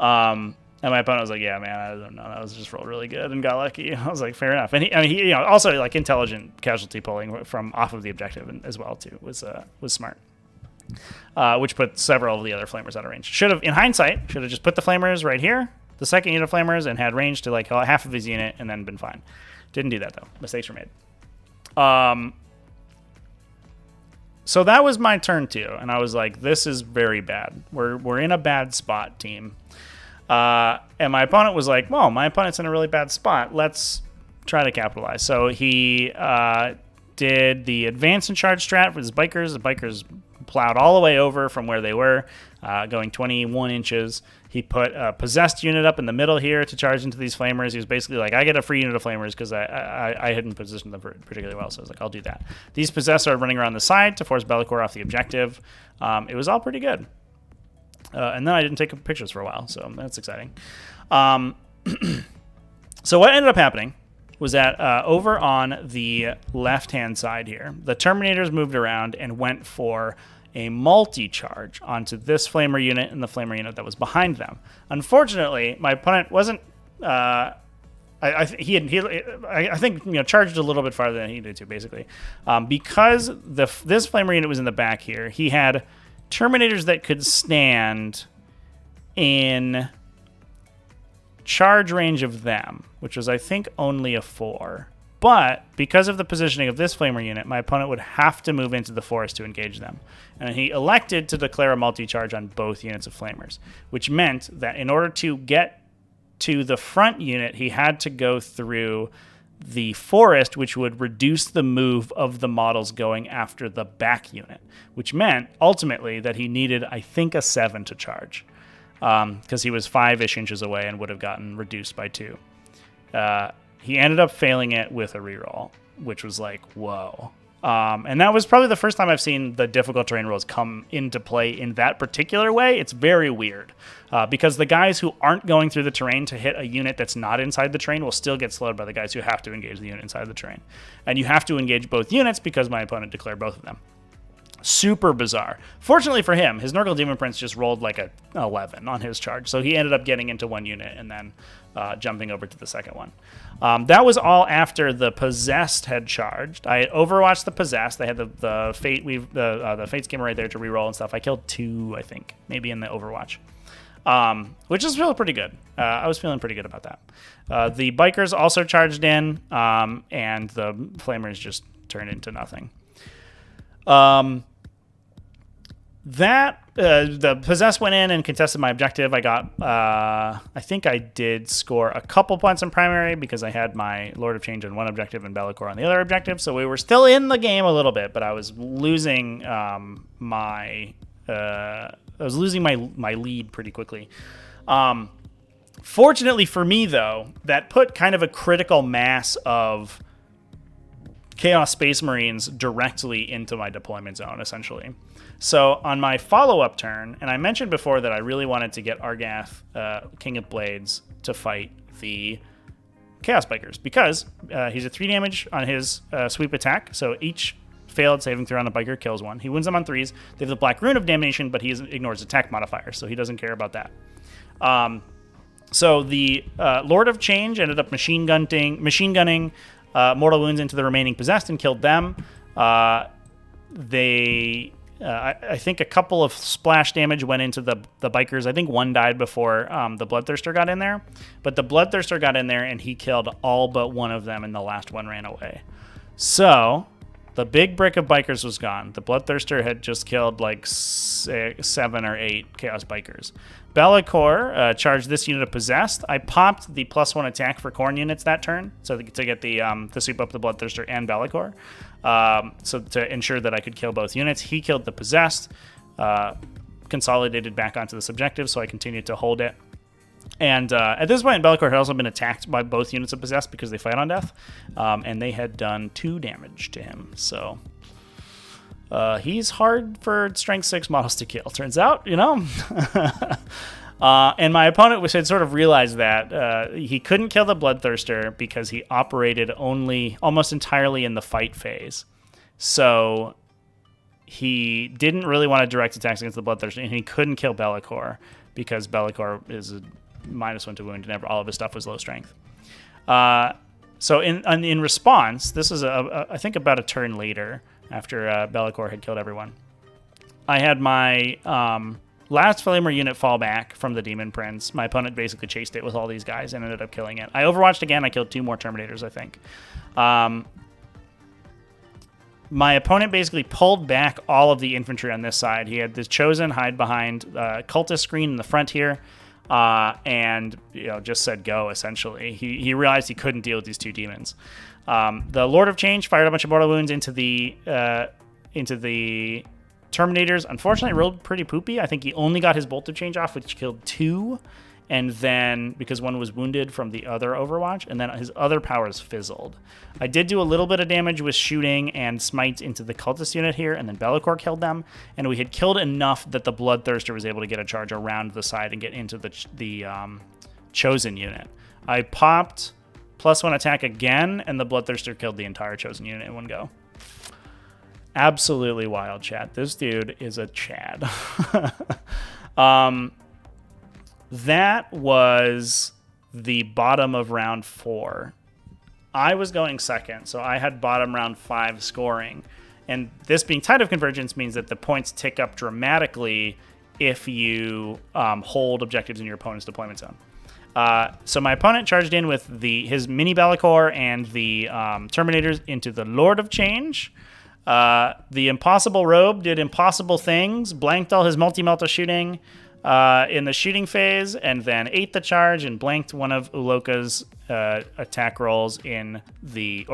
And my opponent was like, yeah, man, I don't know. That was just rolled really good and got lucky. I was like, fair enough. And he also like intelligent casualty pulling from off of the objective as well too was smart. Which put several of the other Flamers out of range. In hindsight, should have just put the Flamers right here, the 2nd unit of Flamers, and had range to like half of his unit and then been fine. Didn't do that though. Mistakes were made. So that was my turn 2, and I was like, this is very bad. We're in a bad spot, team. And my opponent was like, well, my opponent's in a really bad spot. Let's try to capitalize. So he did the advance and charge strat with his bikers. The bikers plowed all the way over from where they were, going 21 inches. He put a possessed unit up in the middle here to charge into these Flamers. He was basically like, I get a free unit of Flamers because I hadn't positioned them particularly well. So I was like, I'll do that. These possessed are running around the side to force Be'lakor off the objective. It was all pretty good. And then I didn't take pictures for a while, so that's exciting. So what ended up happening was that over on the left-hand side here, the Terminators moved around and went for a multi-charge onto this Flamer unit and the Flamer unit that was behind them. Unfortunately, my opponent wasn't... I think charged a little bit farther than he needed to, basically. Because this Flamer unit was in the back here, he had Terminators that could stand in charge range of them, which was, I think, only a 4. But because of the positioning of this Flamer unit, my opponent would have to move into the forest to engage them. And he elected to declare a multi-charge on both units of Flamers, which meant that in order to get to the front unit, he had to go through the forest, which would reduce the move of the models going after the back unit, which meant ultimately that he needed, I think, a 7 to charge. Because he was 5-ish inches away and would have gotten reduced by 2. He ended up failing it with a reroll, which was like, whoa. And that was probably the first time I've seen the difficult terrain rules come into play in that particular way. It's very weird because the guys who aren't going through the terrain to hit a unit that's not inside the terrain will still get slowed by the guys who have to engage the unit inside the terrain. And you have to engage both units because my opponent declared both of them. Super bizarre. Fortunately for him, his Nurgle Demon Prince just rolled like an 11 on his charge, so he ended up getting into one unit and then jumping over to the second one. That was all after the Possessed had charged. I had overwatched the Possessed. They had the Fate the Fate Skimmer right there to reroll and stuff. I killed 2, I think, maybe in the Overwatch, which is really pretty good. I was feeling pretty good about that. The Bikers also charged in, and the Flamers just turned into nothing. The Possessed went in and contested my objective. I got, I think I did score a couple points in primary because I had my Lord of Change on one objective and Be'lakor on the other objective. So we were still in the game a little bit, but I was losing my lead pretty quickly. Fortunately for me, though, that put kind of a critical mass of Chaos Space Marines directly into my deployment zone, essentially. So on my follow-up turn, and I mentioned before that I really wanted to get Argath, King of Blades, to fight the Chaos Bikers because he's a 3 damage on his sweep attack, so each failed saving throw on the biker kills one. He wins them on 3s. They have the Black Rune of Damnation, but he ignores attack modifiers, so he doesn't care about that. So the Lord of Change ended up machine gunning mortal wounds into the remaining Possessed and killed them. I think a couple of splash damage went into the Bikers. I think one died before the Bloodthirster got in there. But the Bloodthirster got in there and he killed all but one of them and the last one ran away. So the big brick of Bikers was gone. The Bloodthirster had just killed like 7 or 8 Chaos Bikers. Be'lakor charged this unit of Possessed. I popped the +1 attack for Khorne units that turn, so to get the sweep up the Bloodthirster and Be'lakor, so to ensure that I could kill both units. He killed the Possessed, consolidated back onto this objective, so I continued to hold it. And at this point, Be'lakor had also been attacked by both units of Possessed because they fight on death, and they had done 2 damage to him. So he's hard for Strength 6 models to kill, turns out, you know? And my opponent had sort of realized that he couldn't kill the Bloodthirster because he operated almost entirely in the fight phase. So he didn't really want to direct attacks against the Bloodthirster, and he couldn't kill Be'lakor because Be'lakor is a -1 to wound, and all of his stuff was low strength. So in response, this is I think about a turn later after Be'lakor had killed everyone. I had my last Flamer unit fall back from the Demon Prince. My opponent basically chased it with all these guys and ended up killing it. I overwatched again. I killed 2 more Terminators, I think. My opponent basically pulled back all of the infantry on this side. He had the Chosen hide behind Cultist screen in the front here. And just said go, essentially. He realized he couldn't deal with these 2 demons. The Lord of Change fired a bunch of mortal wounds into the Terminators. Unfortunately, rolled pretty poopy. I think he only got his Bolt of Change off, which killed 2. And then, because one was wounded from the other Overwatch, and then his other powers fizzled. I did do a little bit of damage with shooting and smites into the Cultist unit here, and then Be'lakor killed them. And we had killed enough that the Bloodthirster was able to get a charge around the side and get into the Chosen unit. I popped +1 attack again, and the Bloodthirster killed the entire chosen unit in one go. Absolutely wild, chat. This dude is a Chad. That was the bottom of round 4. I was going second, so I had bottom round 5 scoring. And this being Tide of Convergence means that the points tick up dramatically if you hold objectives in your opponent's deployment zone. So my opponent charged in with his mini Bellicor and the Terminators into the Lord of Change. The Impossible Robe did impossible things, blanked all his multi-melta shooting in the shooting phase, and then ate the charge and blanked one of Uloka's attack rolls in the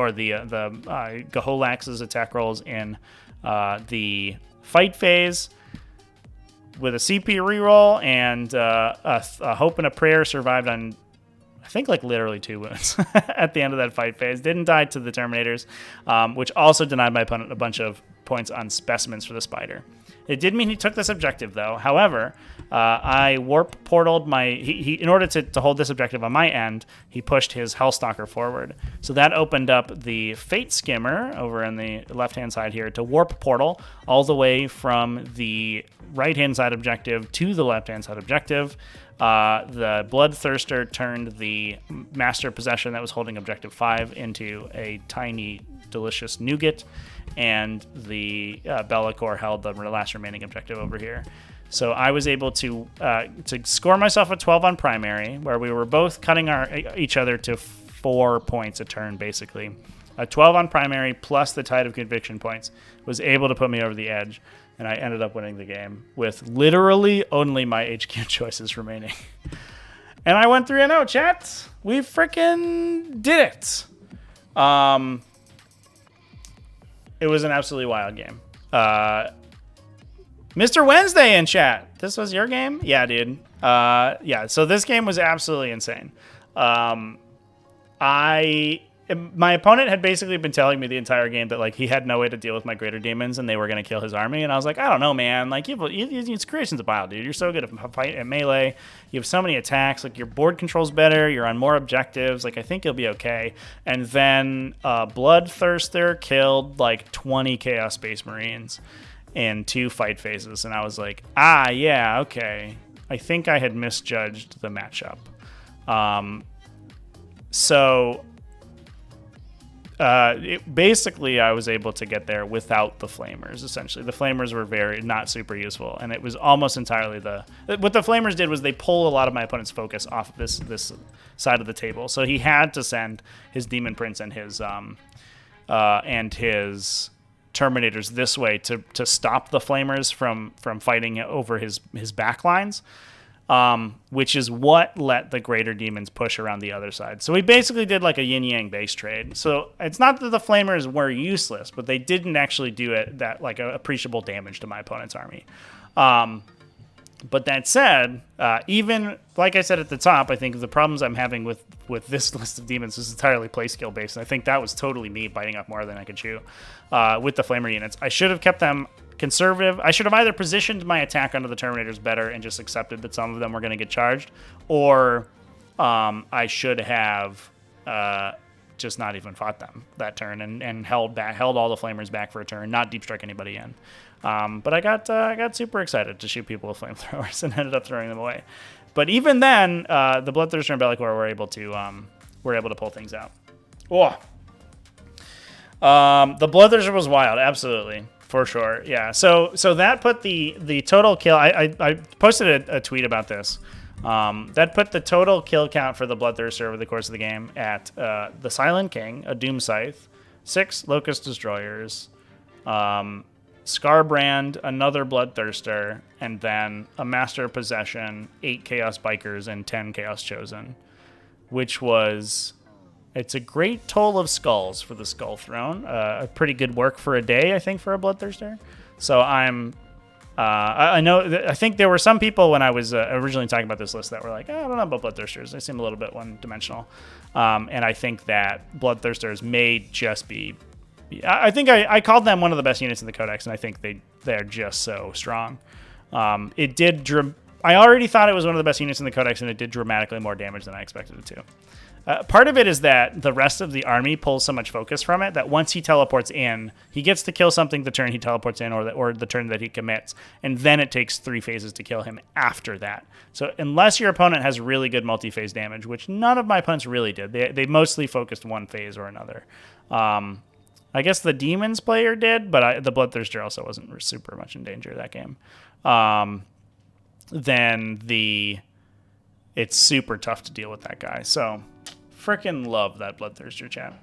Gaholax's attack rolls in the fight phase with a CP reroll, and a hope and a prayer survived on, I think, like literally 2 wounds at the end of that fight phase. Didn't die to the Terminators, which also denied my opponent a bunch of points on specimens for the Spider. It did mean he took this objective, though. However, I warp portaled in order to hold this objective on my end, he pushed his Hellstalker forward. So that opened up the Fate Skimmer over on the left-hand side here to warp portal all the way from the right-hand side objective to the left-hand side objective. The Bloodthirster turned the Master Possession that was holding Objective 5 into a tiny, delicious nougat, and the Bellicor held the last remaining objective over here. So I was able to score myself a 12 on primary, where we were both cutting each other to 4 points a turn, basically. A 12 on primary plus the Tide of Conviction points was able to put me over the edge, and I ended up winning the game with literally only my HQ choices remaining. And I went 3-0, chat. We freaking did it. It was an absolutely wild game. Mr. Wednesday in chat. This was your game? Yeah, dude. Yeah, so this game was absolutely insane. My opponent had basically been telling me the entire game that like he had no way to deal with my greater demons and they were going to kill his army. And I was like, I don't know, man. Like, it's creations of bile, dude. You're so good at fight and melee. You have so many attacks. Like, your board control's better. You're on more objectives. Like, I think you'll be okay. And then Bloodthirster killed like 20 Chaos Space Marines in 2 fight phases. And I was like, yeah, okay. I think I had misjudged the matchup. Basically, I was able to get there without the Flamers, essentially. The Flamers were not super useful, and it was almost entirely what the Flamers did was they pull a lot of my opponent's focus off of this side of the table. So he had to send his Demon Prince and his Terminators this way to stop the Flamers from fighting over his back lines. Which is what let the greater demons push around the other side. So we basically did like a yin-yang base trade. So it's not that the Flamers were useless, but they didn't actually do appreciable damage to my opponent's army. But that said, even like I said at the top, I think the problems I'm having with this list of demons is entirely play skill based. And I think that was totally me biting off more than I could chew with the Flamer units. I should have kept them conservative. I should have either positioned my attack onto the Terminators better and just accepted that some of them were going to get charged, or I should have just not even fought them that turn and held all the Flamers back for a turn, not deep strike anybody in. But I got super excited to shoot people with flamethrowers and ended up throwing them away. But even then, the Bloodthirster and Bellicor were able to pull things out. Oh. The Bloodthirster was wild, absolutely. For sure, yeah. So that put the total kill. I posted a tweet about this. That put the total kill count for the Bloodthirster over the course of the game at the Silent King, a Doom Scythe, 6 Locust Destroyers, Scarbrand, another Bloodthirster, and then a Master Possession, 8 Chaos Bikers, and 10 Chaos Chosen, which was... It's a great toll of skulls for the Skull Throne. A pretty good work for a day, I think, for a Bloodthirster. So I think there were some people when I was originally talking about this list that were like, I don't know about Bloodthirsters. They seem a little bit one-dimensional. And I think that Bloodthirsters may just be... I think I called them one of the best units in the Codex, and I think they're just so strong. I already thought it was one of the best units in the Codex, and it did dramatically more damage than I expected it to. Part of it is that the rest of the army pulls so much focus from it that once he teleports in, he gets to kill something the turn he teleports in or the turn that he commits, and then it takes 3 phases to kill him after that. So unless your opponent has really good multi-phase damage, which none of my opponents really did, they mostly focused one phase or another. I guess the Daemons player did, but the Bloodthirster also wasn't super much in danger that game. Then it's super tough to deal with that guy. So freaking love that Bloodthirster, chat.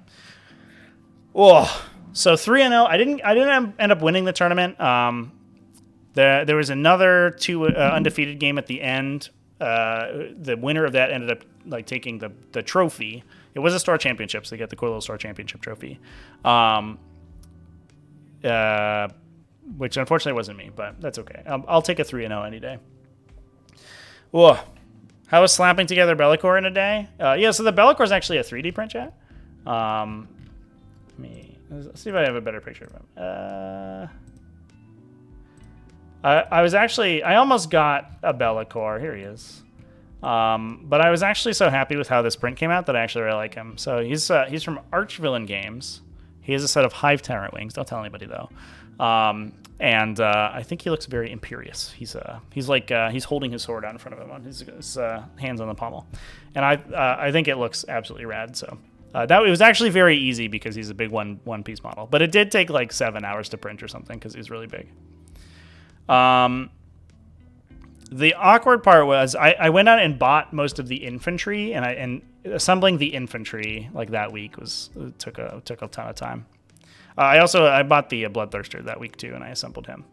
Oh, so 3-0. I didn't end up winning the tournament. There was another 2 undefeated game at the end. The winner of that ended up like taking the trophy. It was a store championship, so they get the cool little store championship trophy. Which unfortunately wasn't me, but that's okay. I'll take a 3-0 any day. Whoa. How was slapping together Bellicor in a day? Yeah, so the Bellicor is actually a 3D print, chat. Let's see if I have a better picture of him. I almost got a Bellicor. Here he is. But I was actually so happy with how this print came out that I actually really like him. So he's from Archvillain Games. He has a set of Hive Tyrant wings. Don't tell anybody though. And I think he looks very imperious. He's holding his sword out in front of him on his hands on the pommel, and I think it looks absolutely rad. So it was actually very easy because he's a big one piece model, but it did take like 7 hours to print or something because he's really big. The awkward part was I went out and bought most of the infantry, and assembling the infantry like that week took a ton of time. I bought the Bloodthirster that week too, and I assembled him.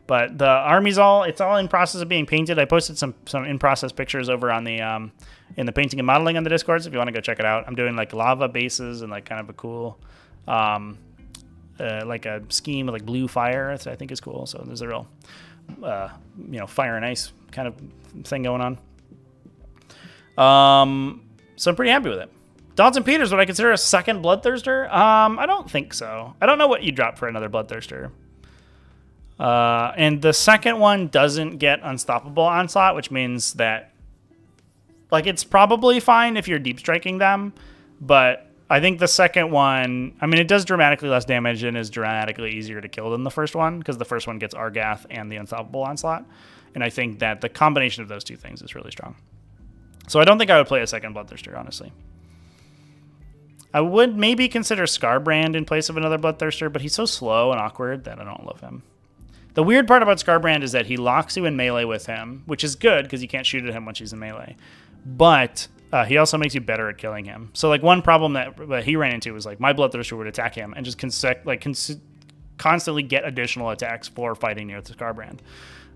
But the army's it's all in process of being painted. I posted some in process pictures over on the in the painting and modeling on the Discords if you want to go check it out. I'm doing like lava bases and like kind of a cool like a scheme of like blue fire, which I think is cool. So there's a real fire and ice kind of thing going on. So I'm pretty happy with it. Dodson Peters, would I consider a second Bloodthirster? I don't think so. I don't know what you drop for another Bloodthirster. And the second one doesn't get Unstoppable Onslaught, which means that like it's probably fine if you're deep striking them, but I think the second one, I mean, it does dramatically less damage and is dramatically easier to kill than the first one because the first one gets Argath and the Unstoppable Onslaught. And I think that the combination of those two things is really strong. So I don't think I would play a second Bloodthirster, honestly. I would maybe consider Scarbrand in place of another Bloodthirster, but he's so slow and awkward that I don't love him. The weird part about Scarbrand is that he locks you in melee with him, which is good because you can't shoot at him once he's in melee. But he also makes you better at killing him. So like one problem that he ran into was like my Bloodthirster would attack him and just constantly get additional attacks for fighting near the Scarbrand.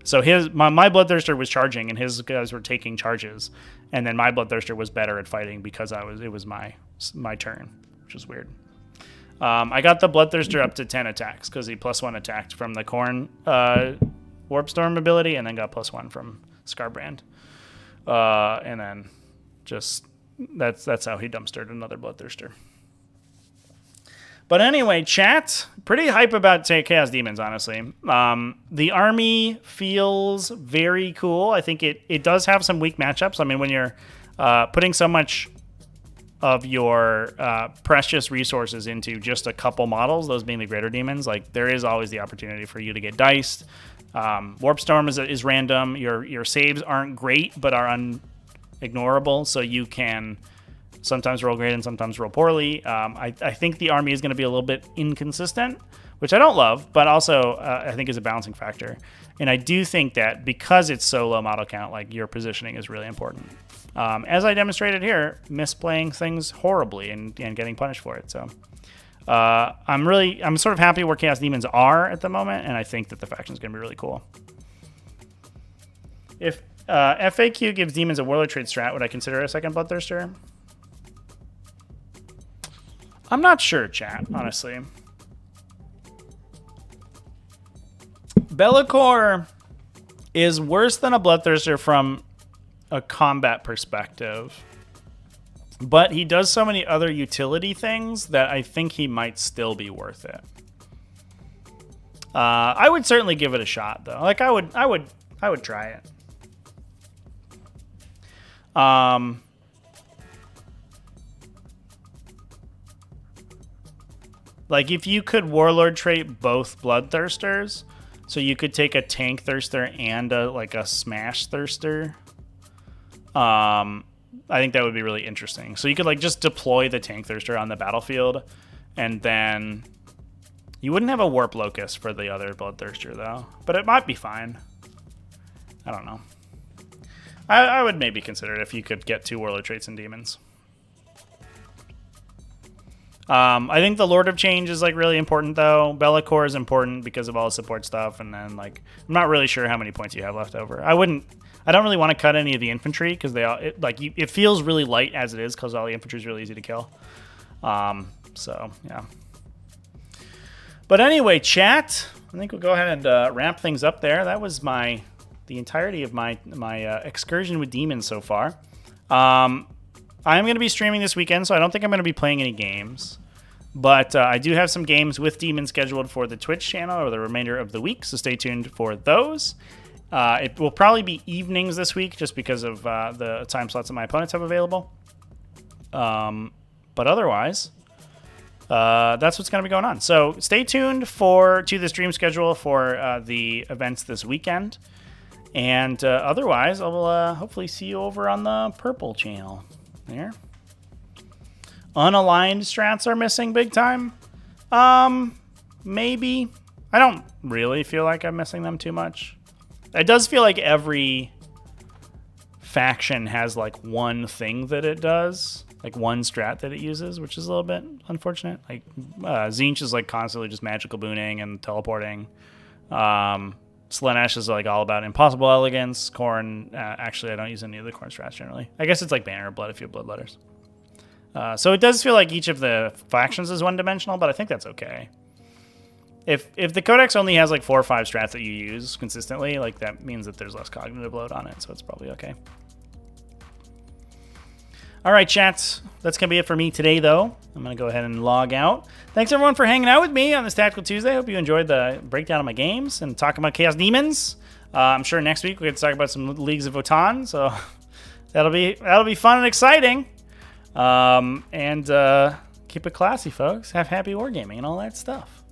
So my Bloodthirster was charging and his guys were taking charges, and then my Bloodthirster was better at fighting because it was my turn, which is weird. I got the Bloodthirster up to 10 attacks because he +1 attacked from the Khorne Warp Storm ability, and then got +1 from Scarbrand, and then just that's how he dumpstered another Bloodthirster. But anyway, chat, pretty hype about Chaos Demons, honestly. The army feels very cool. I think it does have some weak matchups. I mean, when you're putting so much of your precious resources into just a couple models, those being the greater demons, like there is always the opportunity for you to get diced. Warp Storm is random. Your saves aren't great, but are unignorable, so you can sometimes roll great and sometimes roll poorly. I think the army is going to be a little bit inconsistent, which I don't love, but also I think is a balancing factor. And I do think that because it's so low model count, like your positioning is really important. As I demonstrated here, misplaying things horribly and getting punished for it. So I'm sort of happy where Chaos Demons are at the moment, and I think that the faction is going to be really cool. If FAQ gives Demons a Warlord trade strat, would I consider a second Bloodthirster? I'm not sure, chat, honestly. Bellicor is worse than a Bloodthirster from a combat perspective, but he does so many other utility things that I think he might still be worth it. I would certainly give it a shot, though. Like I would try it. Like, if you could Warlord trait both Bloodthirsters, so you could take a Tank Thirster and a Smash Thirster, I think that would be really interesting. So you could, like, just deploy the Tank Thirster on the battlefield, and then you wouldn't have a Warp Locust for the other Bloodthirster, though. But it might be fine. I don't know. I would maybe consider it if you could get 2 Warlord traits and Demons. I think the Lord of Change is, like, really important, though. Bellicor is important because of all the support stuff, and then, like, I'm not really sure how many points you have left over. I don't really want to cut any of the infantry because it feels really light as it is because all the infantry is really easy to kill. So yeah. But anyway, chat, I think we'll go ahead and wrap things up there. That was the entirety of my excursion with Demons so far. I'm going to be streaming this weekend, so I don't think I'm going to be playing any games. But I do have some games with Demons scheduled for the Twitch channel over the remainder of the week, so stay tuned for those. It will probably be evenings this week just because of the time slots that my opponents have available. But otherwise, that's what's going to be going on. So stay tuned to the stream schedule for the events this weekend. And otherwise, I will hopefully see you over on the purple channel. There. Unaligned strats are missing big time. Maybe. I don't really feel like I'm missing them too much. It does feel like every faction has like one thing that it does, like one strat that it uses, which is a little bit unfortunate. Like Tzeentch is like constantly just magical booning and teleporting. Slaanesh is like all about impossible elegance. Khorne, actually, I don't use any of the Khorne strats generally. I guess it's like Banner of Blood if you have Bloodletters. So it does feel like each of the factions is one-dimensional, but I think that's okay. If the Codex only has like 4 or 5 strats that you use consistently, like that means that there's less cognitive load on it, so it's probably okay. All right, chats. That's going to be it for me today, though. I'm going to go ahead and log out. Thanks, everyone, for hanging out with me on this Tactical Tuesday. Hope you enjoyed the breakdown of my games and talking about Chaos Demons. I'm sure next week we get to talk about some Leagues of Votann, so that'll be fun and exciting. And keep it classy, folks. Have happy wargaming and all that stuff.